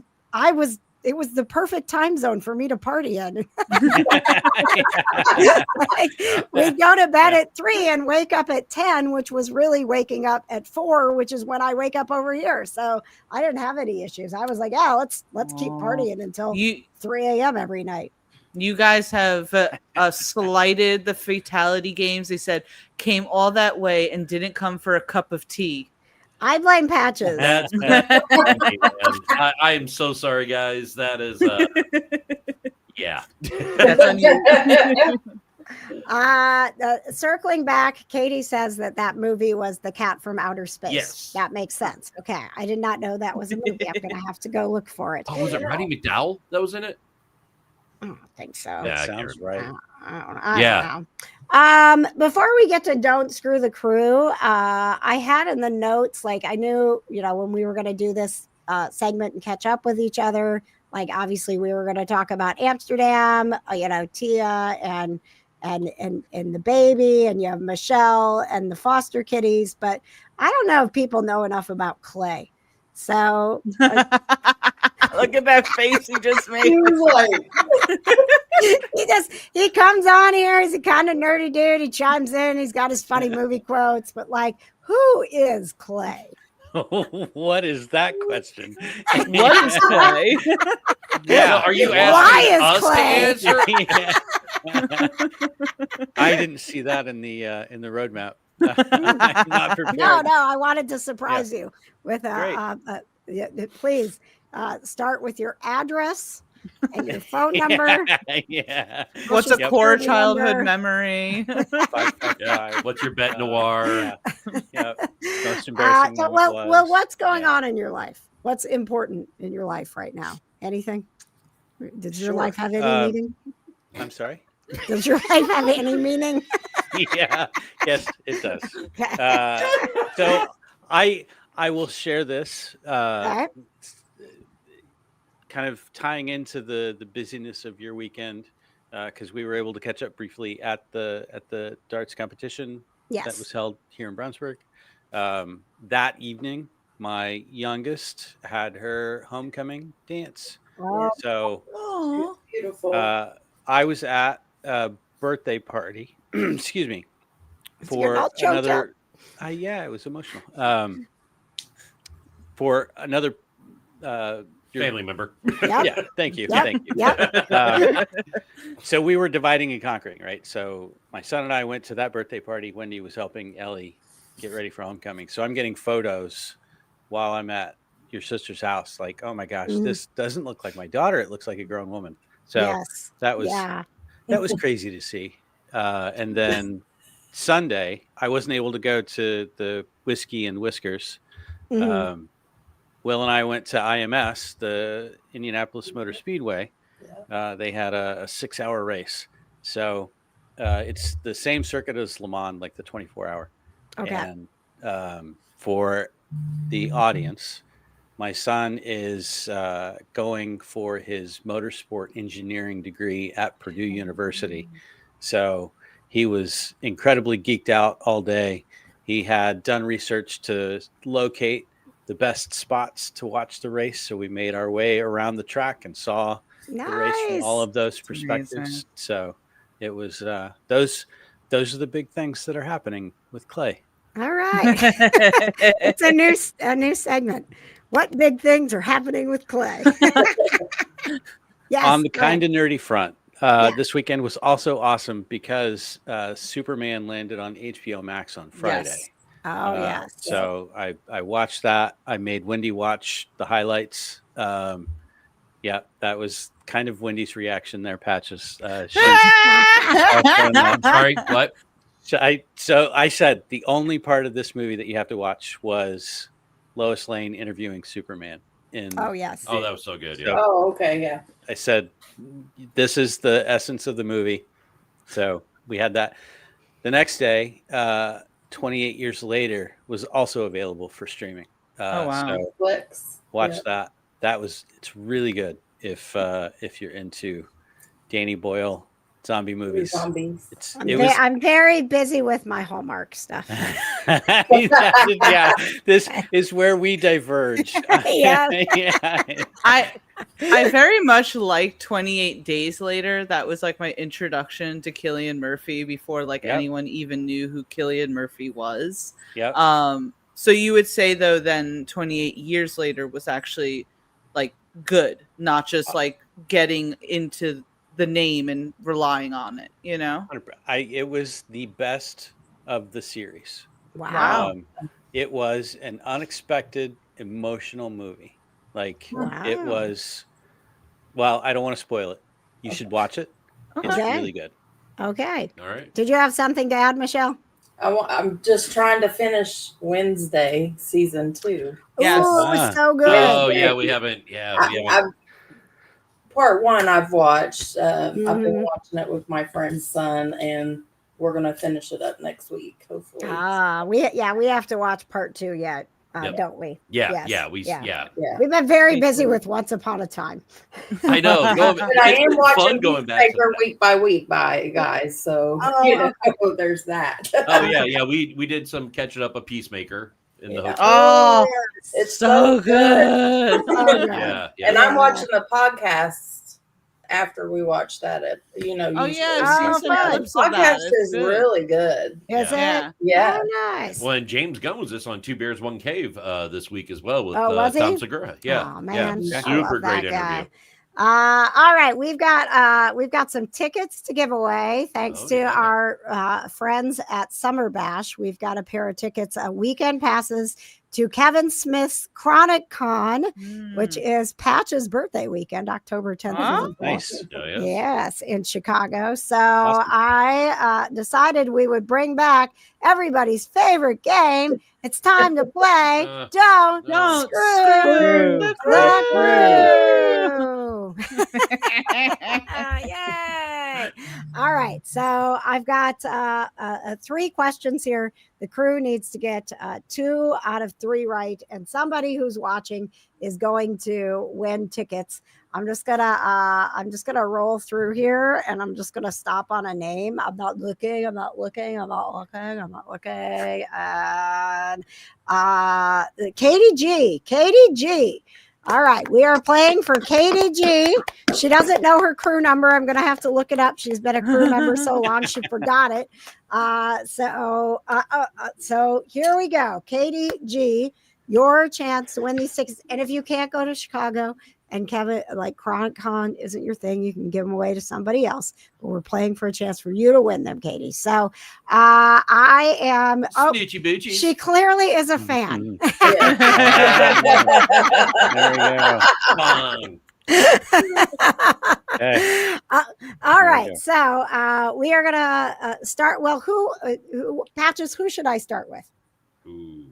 the perfect time zone for me to party in. We'd go to bed at 3 and wake up at 10, which was really waking up at 4, which is when I wake up over here. So I didn't have any issues. I was like, yeah, let's keep partying until 3 a.m. every night. You guys have slighted the fatality games. They said came all that way and didn't come for a cup of tea. I blame Patches. That's I am so sorry, guys. That is, yeah. That's on you. Circling back, Katie says that movie was The Cat from Outer Space. Yes. That makes sense. Okay. I did not know that was a movie. I'm going to have to go look for it. Oh, was it Roddy McDowell that was in it? I don't think so. That sounds right. I don't know. Before we get to Don't Screw the Crew, I had in the notes, like I knew, when we were going to do this segment and catch up with each other, like obviously we were going to talk about Amsterdam, Tia and the baby, and you have Michelle and the foster kitties, but I don't know if people know enough about Clay. So look at that face he just made. he comes on here. He's a kind of nerdy dude. He chimes in. He's got his funny movie quotes, but like, who is Clay? What is that question? What is Clay? Yeah, are you asking us to answer? I didn't see that in the roadmap. I'm not prepared. No, I wanted to surprise you with please start with your address and your phone number. Yeah. What's a core childhood memory? 555. What's your bet noir? Most embarrassing. Well, what's going on in your life? What's important in your life right now? Anything? Does your life have any meaning? I'm sorry? Does your life have any meaning? Yeah. Yes, it does. So I will share this. Okay. Kind of tying into the busyness of your weekend, because we were able to catch up briefly at the darts competition that was held here in Brownsburg. That evening, my youngest had her homecoming dance. Oh. So beautiful. I was at a birthday party. Excuse me. For another. Yeah, it was emotional. For another. Family member. Yep. Yeah, thank you. Yep. Thank you. Yep. So we were dividing and conquering, right? So my son and I went to that birthday party. Wendy was helping Ellie get ready for homecoming. So I'm getting photos while I'm at your sister's house. Like, oh my gosh, this doesn't look like my daughter. It looks like a grown woman. So that was crazy to see. And then Sunday, I wasn't able to go to the Whiskey and Whiskers. Will and I went to IMS, the Indianapolis Motor Speedway. They had a 6-hour race. So it's the same circuit as Le Mans, like the 24-hour. Okay. And for the audience, my son is going for his motorsport engineering degree at Purdue University. So he was incredibly geeked out all day. He had done research to locate the best spots to watch the race. So we made our way around the track and saw the race from all of those perspectives. Amazing. So it was those are the big things that are happening with Clay. All right. It's a new segment. What big things are happening with Clay? Yes. On the go kind ahead. of nerdy front, Yeah. this weekend was also awesome because Superman landed on HBO Max on Friday. Yes. Oh, yes. So I watched that. I made Wendy watch the highlights. Yeah, that was kind of Wendy's reaction there, Patches. Sorry, what? So I said the only part of this movie that you have to watch was Lois Lane interviewing Superman. Oh, yes. Oh, that was so good. So- Yeah. Oh, okay, yeah. I said, this is the essence of the movie. So we had that. The next day, 28 years later, was also available for streaming. Oh, wow. So Flicks. watch Yeah. that. It's really good if you're into Danny Boyle zombie movies. Zombies. I'm very busy with my Hallmark stuff. Yeah, this is where we diverge. Yeah. I very much like 28 Days Later. That was like my introduction to Cillian Murphy before Yep. anyone even knew who Cillian Murphy was. Yep. So you would say though then 28 Years Later was actually like good, not just like getting into the name and relying on it, you know? It was the best of the series. Wow. It was an unexpected emotional movie. Like it Wow. was. Well, I don't want to spoil it. You should watch it. It's Okay. really good. Okay. All right. Did you have something to add, Michelle? I'm just trying to finish Wednesday season 2. Yes. Ooh, it was Ah. so good. Oh yeah, we haven't. Yeah, we haven't. Part 1 I've watched. I've been Mhm. watching it with my friend's son, and we're gonna finish it up next week, hopefully. We have to watch part 2 yet, Yep. don't we? Yeah, Yes. yeah, Yeah. We've been very busy with Once Upon a Time. I know. But I It's am been watching fun going back to Peacemaker that. week by week, guys. So there's that. Oh yeah. We did some catching up a Peacemaker in the hotel. Oh, It's so good. Yeah, yeah. And I'm watching the podcast after we watch that. Oh, usually. yeah, I've seen some clips of that. Podcast It's is good. really good. Is Yeah. it? Yeah. Oh, nice. Well, and James Gunn was just on Two Bears, One Cave this week as well with Oh, was he? Tom Segura. Yeah. Oh, man. Yeah. I Super love that great guy. interview. All right, we've got some tickets to give away thanks Oh, to yeah. our friends at Summer Bash. We've got a pair of tickets, weekend passes to Kevin Smith's Chronic Con, which is Patch's birthday weekend, October 10th. Oh, Nice. Oh, yeah. Yes, in Chicago. So Awesome. I decided we would bring back everybody's favorite game. It's time to play. Don't screw the crew. Yay! All right. So I've got 3 questions here. The crew needs to get 2 out of 3 right, and somebody who's watching is going to win tickets. I'm just gonna roll through here, and I'm just gonna stop on a name. I'm not looking. And Katie G. All right, we are playing for Katie G. She doesn't know her crew number. I'm gonna have to look it up. She's been a crew member so long she forgot it. So here we go, Katie G. Your chance to win these tickets, and if you can't go to Chicago, and Kevin, like Chronic Con isn't your thing, you can give them away to somebody else. But we're playing for a chance for you to win them, Katie. So I am. Oh, Snoochie boochies. she clearly is a fan. There we go. Fun. Hey. All we right, go. so we are gonna start. Well, who Patches? Who should I start with? Ooh.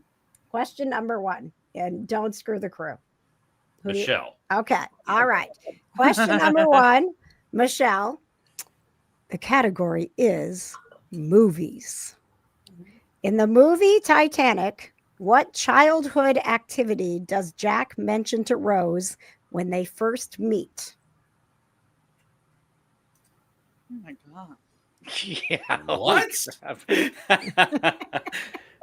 Question number 1, and don't screw the crew. Who do you- Michelle. Okay. All right. Question number 1, Michelle. The category is movies. In the movie Titanic, what childhood activity does Jack mention to Rose when they first meet? Oh my god. Yeah. What?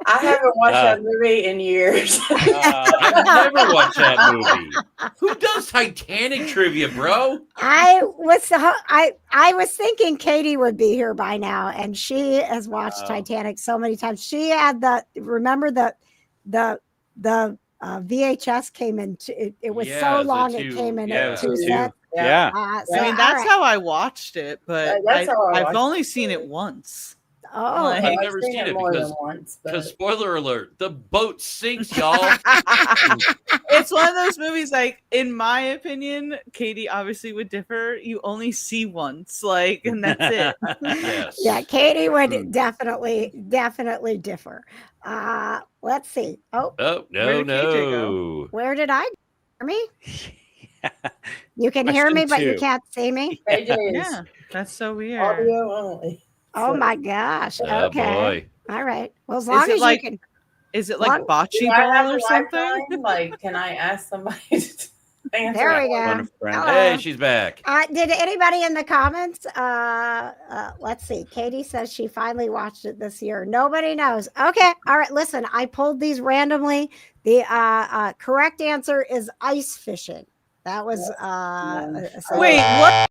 I haven't watched that movie in years. I've never watched that movie. Who does Titanic trivia, bro? I was thinking Katie would be here by now, and she has watched Titanic so many times. She had remember the VHS came in. It was Yeah, so the long two- it came in yeah. at two Two. sets. Yeah. So, I mean, all that's right. how I watched it, but That's how I I've watched only it. seen it once. Oh, Like- I've I've never seen seen it more because than once. But Because spoiler alert, the boat sinks, y'all. It's one of those movies, like, in my opinion, Katie obviously would differ. You only see once, like, and that's it. Yes. yeah, Katie would definitely differ. Let's see. Oh, Oh Where no, did KJ go? no. where did I hear me? Yeah. You can hear Question me, but you 2. can't see me. KJ is Yeah, that's so weird. audio only. Oh So, my gosh. Oh Okay. boy. All right. Well, as long it as like- you can. Is it like Long- bocce do I have ball a or something? lifeline? Like, can I ask somebody to answer? There we that? go. One of friend. Hello. Hey, she's back. Did anybody in the comments? Let's see. Katie says she finally watched it this year. Nobody knows. Okay. All right. Listen, I pulled these randomly. The correct answer is ice fishing. That was so- Wait, what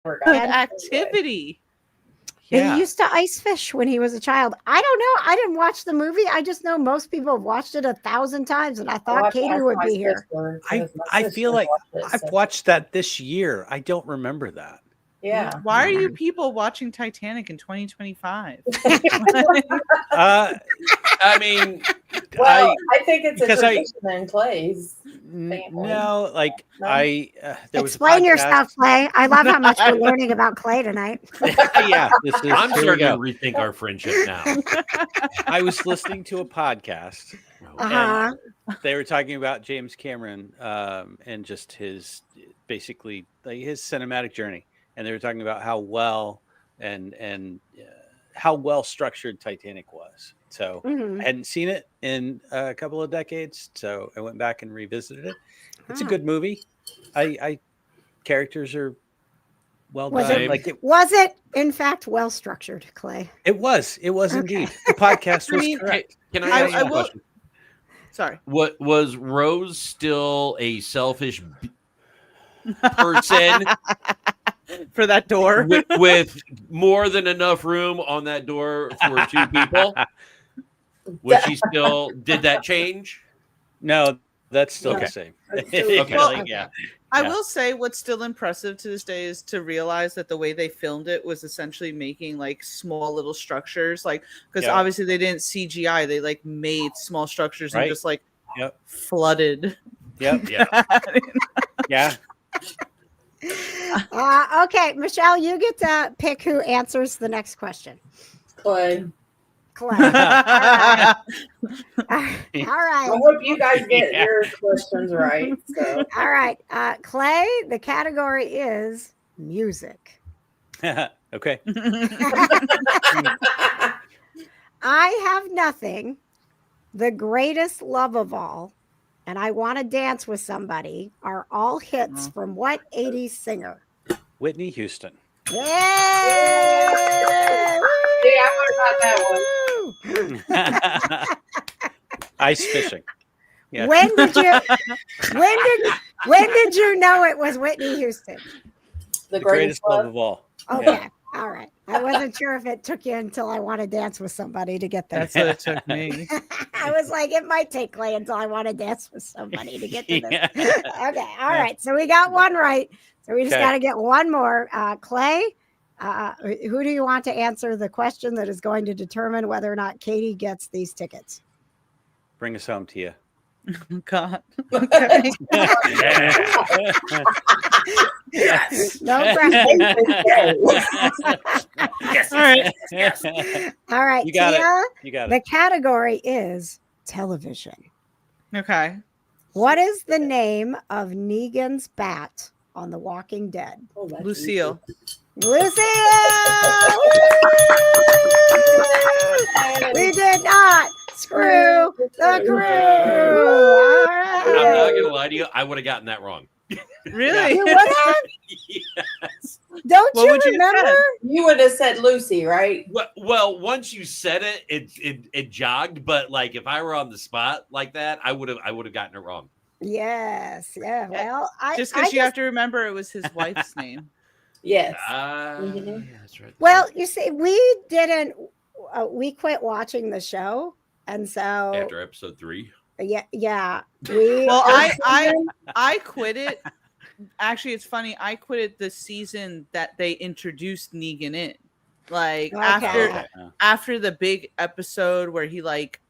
Forgot. good activity? Yeah. He used to ice fish when he was a child. I don't know. I didn't watch the movie. I just know most people have watched it 1,000 times, and I thought Katie would be here. I feel like I've watched that this year. I don't remember that. Yeah. Why are you people watching Titanic in 2025? Uh, I mean, Well, I think it's a because I- tradition in Clay's. no, like No? there was a Explain podcast- yourself, Clay. I love how much we're learning about Clay tonight. Yeah, this is. I'm here we starting to go. rethink our friendship now. I was listening to a podcast. Uh-huh. They were talking about James Cameron and just his basically like his cinematic journey, and they were talking about how well and how well structured Titanic was. So Mhm. I hadn't seen it in a couple of decades, so I went back and revisited it. It's a Ah. good movie. I characters are well Was done. it- Like Was it, in fact, well structured, Clay? it was Okay. indeed. The podcast was mean, correct. Can I I ask you a will- question? Sorry. What was Rose still a selfish person For that door. with more than enough room on that door for 2 people? Was she still? Did that change? No, that's still Okay. the same. Okay. Like, yeah. I Yeah. will say what's still impressive to this day is to realize that the way they filmed it was essentially making like small little structures, like because Yeah. obviously they didn't CGI, they like made small structures and Right. just like Yep. flooded. Yep. Yeah. Yeah. Okay, Michelle, you get to pick who answers the next question. Clay. Clay. All right. All I right. hope you guys get Yeah. your questions right. So All right. Clay, the category is music. Okay. I have nothing, the greatest love of all, and I want to dance with somebody are all hits from what 80s singer? Whitney Houston. Yeah! yeah, I heard about that one. Ice fishing. Yeah. When did you know it was Whitney Houston? The The greatest love love. of all. Okay. All right. I wasn't sure if it took you until I want to dance with somebody to get there. That's what it took me. I was like, it might take Clay until I want to dance with somebody to get to this. Yeah. Okay. All right. So we got one right. So we just Okay. got to get one more. Clay, who do you want to answer the question that is going to determine whether or not Katie gets these tickets? Bring us home to you. God. Okay. Yes. No pressure. Yes. All right. All right. You got it. Tia, You got the it. category is television. Okay. What is the name of Negan's bat on The Walking Dead? Oh, that's Lucille. Lucille! We did not screw the crew. All right. I'm not gonna lie to you. I would have gotten that wrong. Really? You would have? Yes. Don't What you would you have remember? You would have said Lucy, right? Well, once you said it, it jogged. But like, if I were on the spot like that, I would have gotten it wrong. Yes. Yeah. Well, Just I because you have to remember it was his wife's name. Yes. Yeah, that's right. Well, you see, we didn't. We quit watching the show, and so After episode 3. Yeah. We Well, I quit it. Actually, it's funny. I quit it the season that they introduced Negan in. Like Okay. after the big episode where he like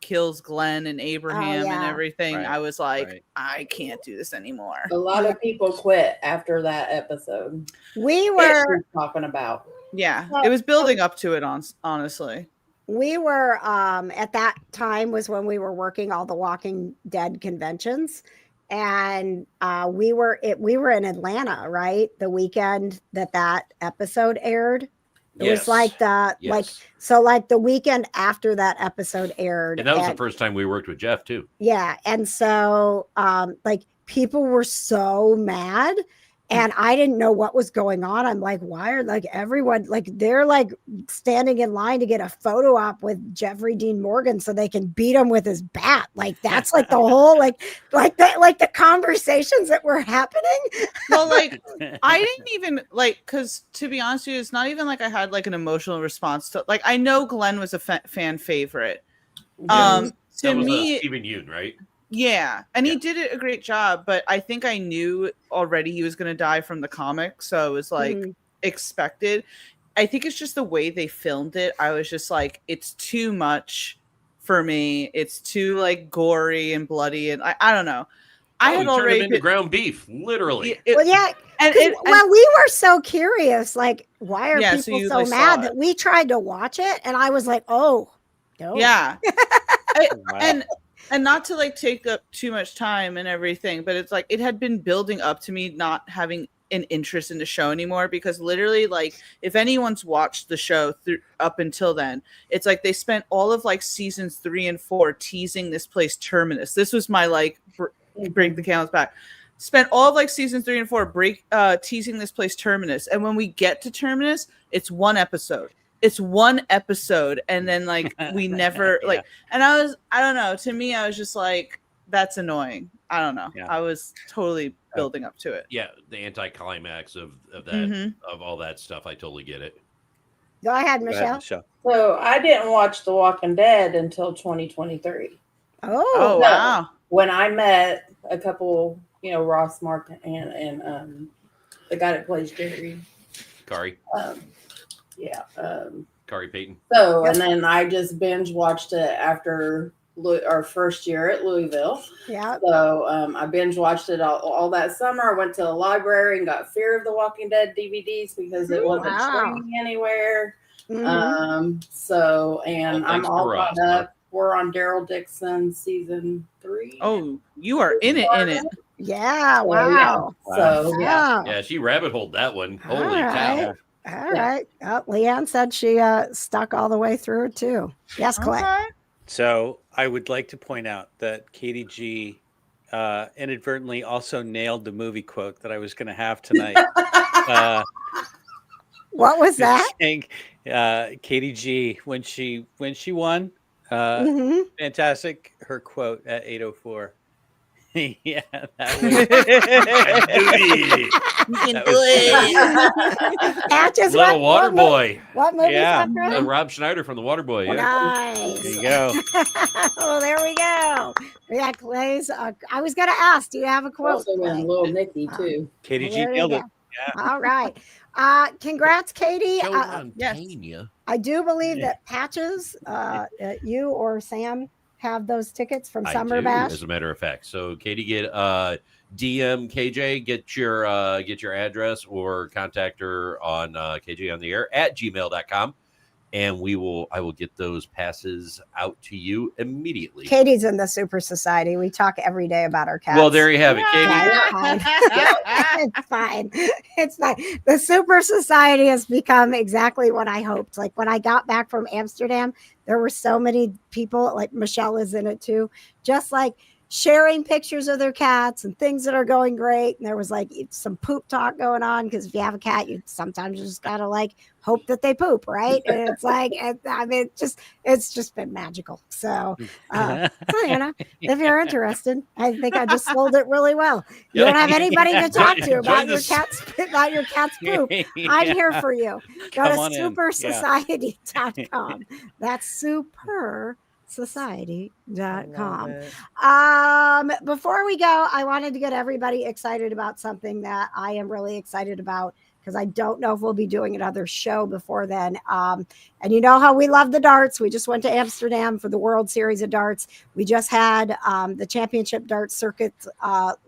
kills Glenn and Abraham and everything, Right, I was like, right. I can't do this anymore. A lot of people quit after that episode. we What were she's talking about. Yeah, it was building up to it. Honestly, we were at that time was when we were working all the Walking Dead conventions, and we were in Atlanta, right? The weekend that episode aired. It was like the weekend after that episode aired. And that was the first time we worked with Jeff too. Yeah. And so like people were so mad and I didn't know what was going on. I'm like, why are like everyone like they're like standing in line to get a photo op with Jeffrey Dean Morgan so they can beat him with his bat. Like that's like the whole like the conversations that were happening. well, like I didn't even like because to be honest with you, it's not even like I had like an emotional response to like I know Glenn was a fan favorite. That To was me, Stephen Yoon, right? yeah, and he did a great job, but I think I knew already he was going to die from the comic, so it was like expected. I think it's just the way they filmed it. I was just like, it's too much for me. It's too like gory and bloody, and I don't know. I had already into ground beef, literally. Well, yeah, we were so curious, like, why are people so mad that we tried to watch it, and I was like, oh, no. Yeah, and not to like take up too much time and everything, but it's like it had been building up to me not having an interest in the show anymore because literally like if anyone's watched the show up until then, it's like they spent all of like seasons 3 and 4 teasing this place Terminus. This was my like break the cameras back. Spent all of like seasons 3 and 4 teasing this place Terminus, and when we get to Terminus, it's one episode. It's one episode, and then like we never like. And I don't know. To me, I was just like, that's annoying. I don't know. I was totally building up to it. Yeah, the anticlimax of that of all that stuff. I totally get it. Go ahead, Michelle. So I didn't watch The Walking Dead until 2023. Oh wow! When I met a couple, Ross, Mark, and the guy that plays Jerry, Kari. Kari Payton. So, and then I just binge watched it after our first year at Louisville. Yeah. So I binge watched it all that summer. I went to the library and got Fear of the Walking Dead DVDs because it wasn't streaming anywhere. So, and I'm all caught up. We're on Daryl Dixon season 3. Oh, you are in it. Yeah. Wow. So yeah, she rabbit holed that one. Holy cow. All right. Leanne said she stuck all the way through it too. Yes, Clay. Okay. So I would like to point out that Katie G inadvertently also nailed the movie quote that I was going to have tonight. What was that? Saying, Katie G, when she won, fantastic. Her quote at 8:04. Yeah, that was Little Water Boy. What movie? Yeah, Rob Schneider from The Water Boy. Yeah. Nice. There you go. Oh, there we go. Yeah, Clay's. I was going to ask, do you have a quote? Also in Little Nicky too. Katie G nailed it. Yeah. All right. Congrats, Katie. Yes. I do believe that Patches, you or Sam have those tickets from Summer Bash. As a matter of fact. So Katie, get DM KJ, get your address or contact her on KJ on the air at gmail.com. And I will get those passes out to you immediately. Katie's in the Super Society. We talk every day about our cats. Well, there you have it, Katie. It's fine. It's fine. The Super Society has become exactly what I hoped. Like when I got back from Amsterdam, there were so many people, like Michelle is in it too, just like sharing pictures of their cats and things that are going great. And there was like some poop talk going on because if you have a cat, you sometimes just gotta like hope that they poop, right? And it's like, I mean, it's just been magical. So, if you're interested, I think I just sold it really well. You don't have anybody to talk to about your cat's poop. I'm here for you. Go to supersociety.com. That's dartsociety.com. Before we go, I wanted to get everybody excited about something that I am really excited about, because I don't know if we'll be doing another show before then. And you know how we love the darts. We just went to Amsterdam for the World Series of Darts. We just had the championship darts circuit.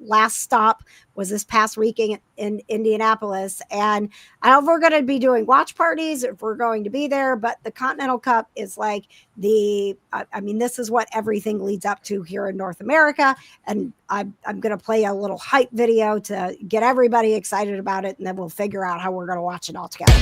Last stop was this past weekend in Indianapolis. And I don't know if we're going to be doing watch parties, if we're going to be there, but the Continental Cup is like this is what everything leads up to here in North America. And I'm going to play a little hype video to get everybody excited about it. And then we'll figure out how we're going to watch it all together.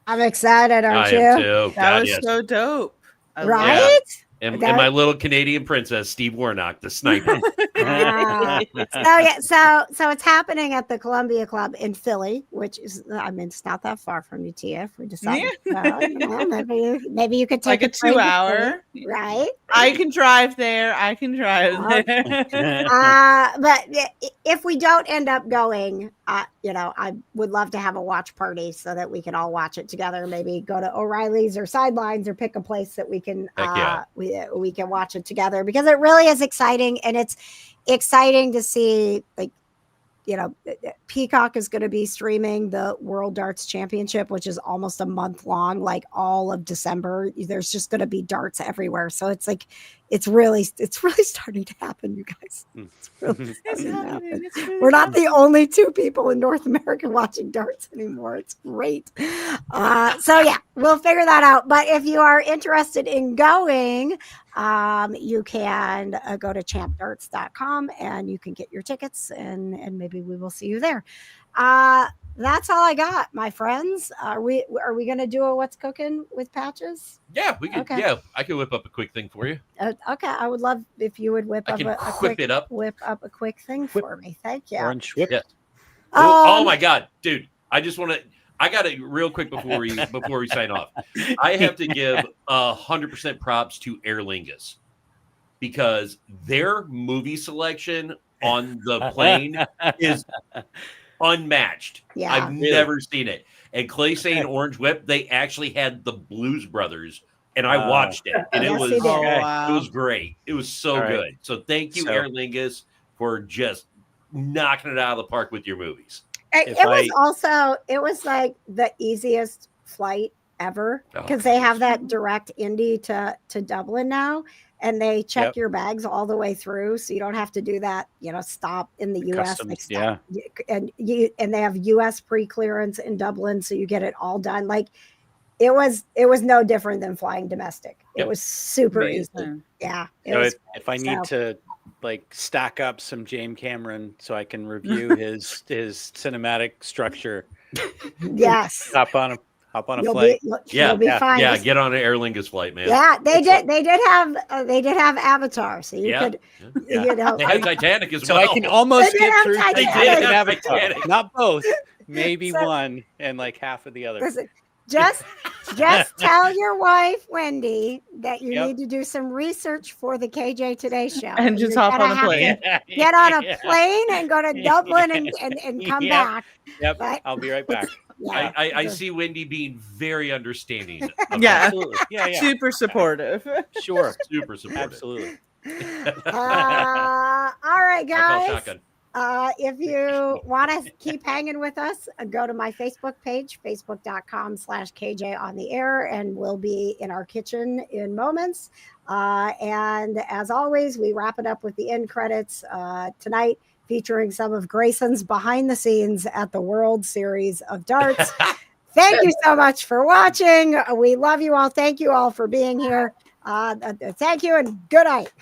I'm excited, aren't you? Too. That was so dope. Right? And my little Canadian princess, Steve Warnock, the sniper. So it's happening at the Columbia Club in Philly, which is, it's not that far from you, Tia. If we decide, maybe you could take like a 2 hour, right? I can drive there. But if we don't end up going, I would love to have a watch party so that we can all watch it together. Maybe go to O'Reilly's or Sidelines or pick a place that we can we can watch it together, because it really is exciting. And it's exciting to see, Peacock is going to be streaming the World Darts Championship, which is almost a month long, like all of December. There's just going to be darts everywhere. So it's like, it's really starting to happen, you guys. It's really starting to happen. We're not the only 2 people in North America watching darts anymore. It's great. We'll figure that out. But if you are interested in going, you can go to champdarts.com and you can get your tickets, and maybe we will see you there. That's all I got, my friends. Are we going to do a what's cooking with Patches? Yeah, we can. Okay. Yeah, I can whip up a quick thing for you. Okay, I would love if you would whip up a quick thing for me. Thank you. Orange whip. Yeah. Oh my God, dude! I got it real quick before we sign off. I have to give 100% props to Aer Lingus, because their movie selection on the plane is unmatched. Yeah, I've never seen it. And Clay saying Orange Whip, they actually had the Blues Brothers, and I watched it, and it was great. It was so good. So thank you, Aer Lingus, for just knocking it out of the park with your movies. It was like the easiest flight ever, because they have that direct Indy to Dublin now, and they check your bags all the way through, so you don't have to do that, stop in the US. And they have US pre-clearance in Dublin, so you get it all done. Like it was no different than flying domestic. It was super easy. Yeah. If I need to stack up some James Cameron so I can review his cinematic structure. Yes. Hop on a flight. You'll be fine. Yeah, get on an Aer Lingus flight, man. Yeah, they did have Avatar, so you could. They had Titanic as well. So I can almost get through Titanic. Avatar. Not both, maybe one, and half of the other. Listen, just tell your wife Wendy that you need to do some research for the KJ Today show, and just hop on a plane. Get on a plane and go to Dublin and come back. Yep, I'll be right back. Yeah. I see Wendy being very understanding. Absolutely. Yeah. Super supportive. Sure. Super supportive. Absolutely. All right, guys. If you want to keep hanging with us, go to my Facebook page, facebook.com/KJ on the air, and we'll be in our kitchen in moments. And as always, we wrap it up with the end credits tonight, featuring some of Grayson's behind the scenes at the World Series of Darts. Thank you so much for watching. We love you all. Thank you all for being here. Thank you and good night.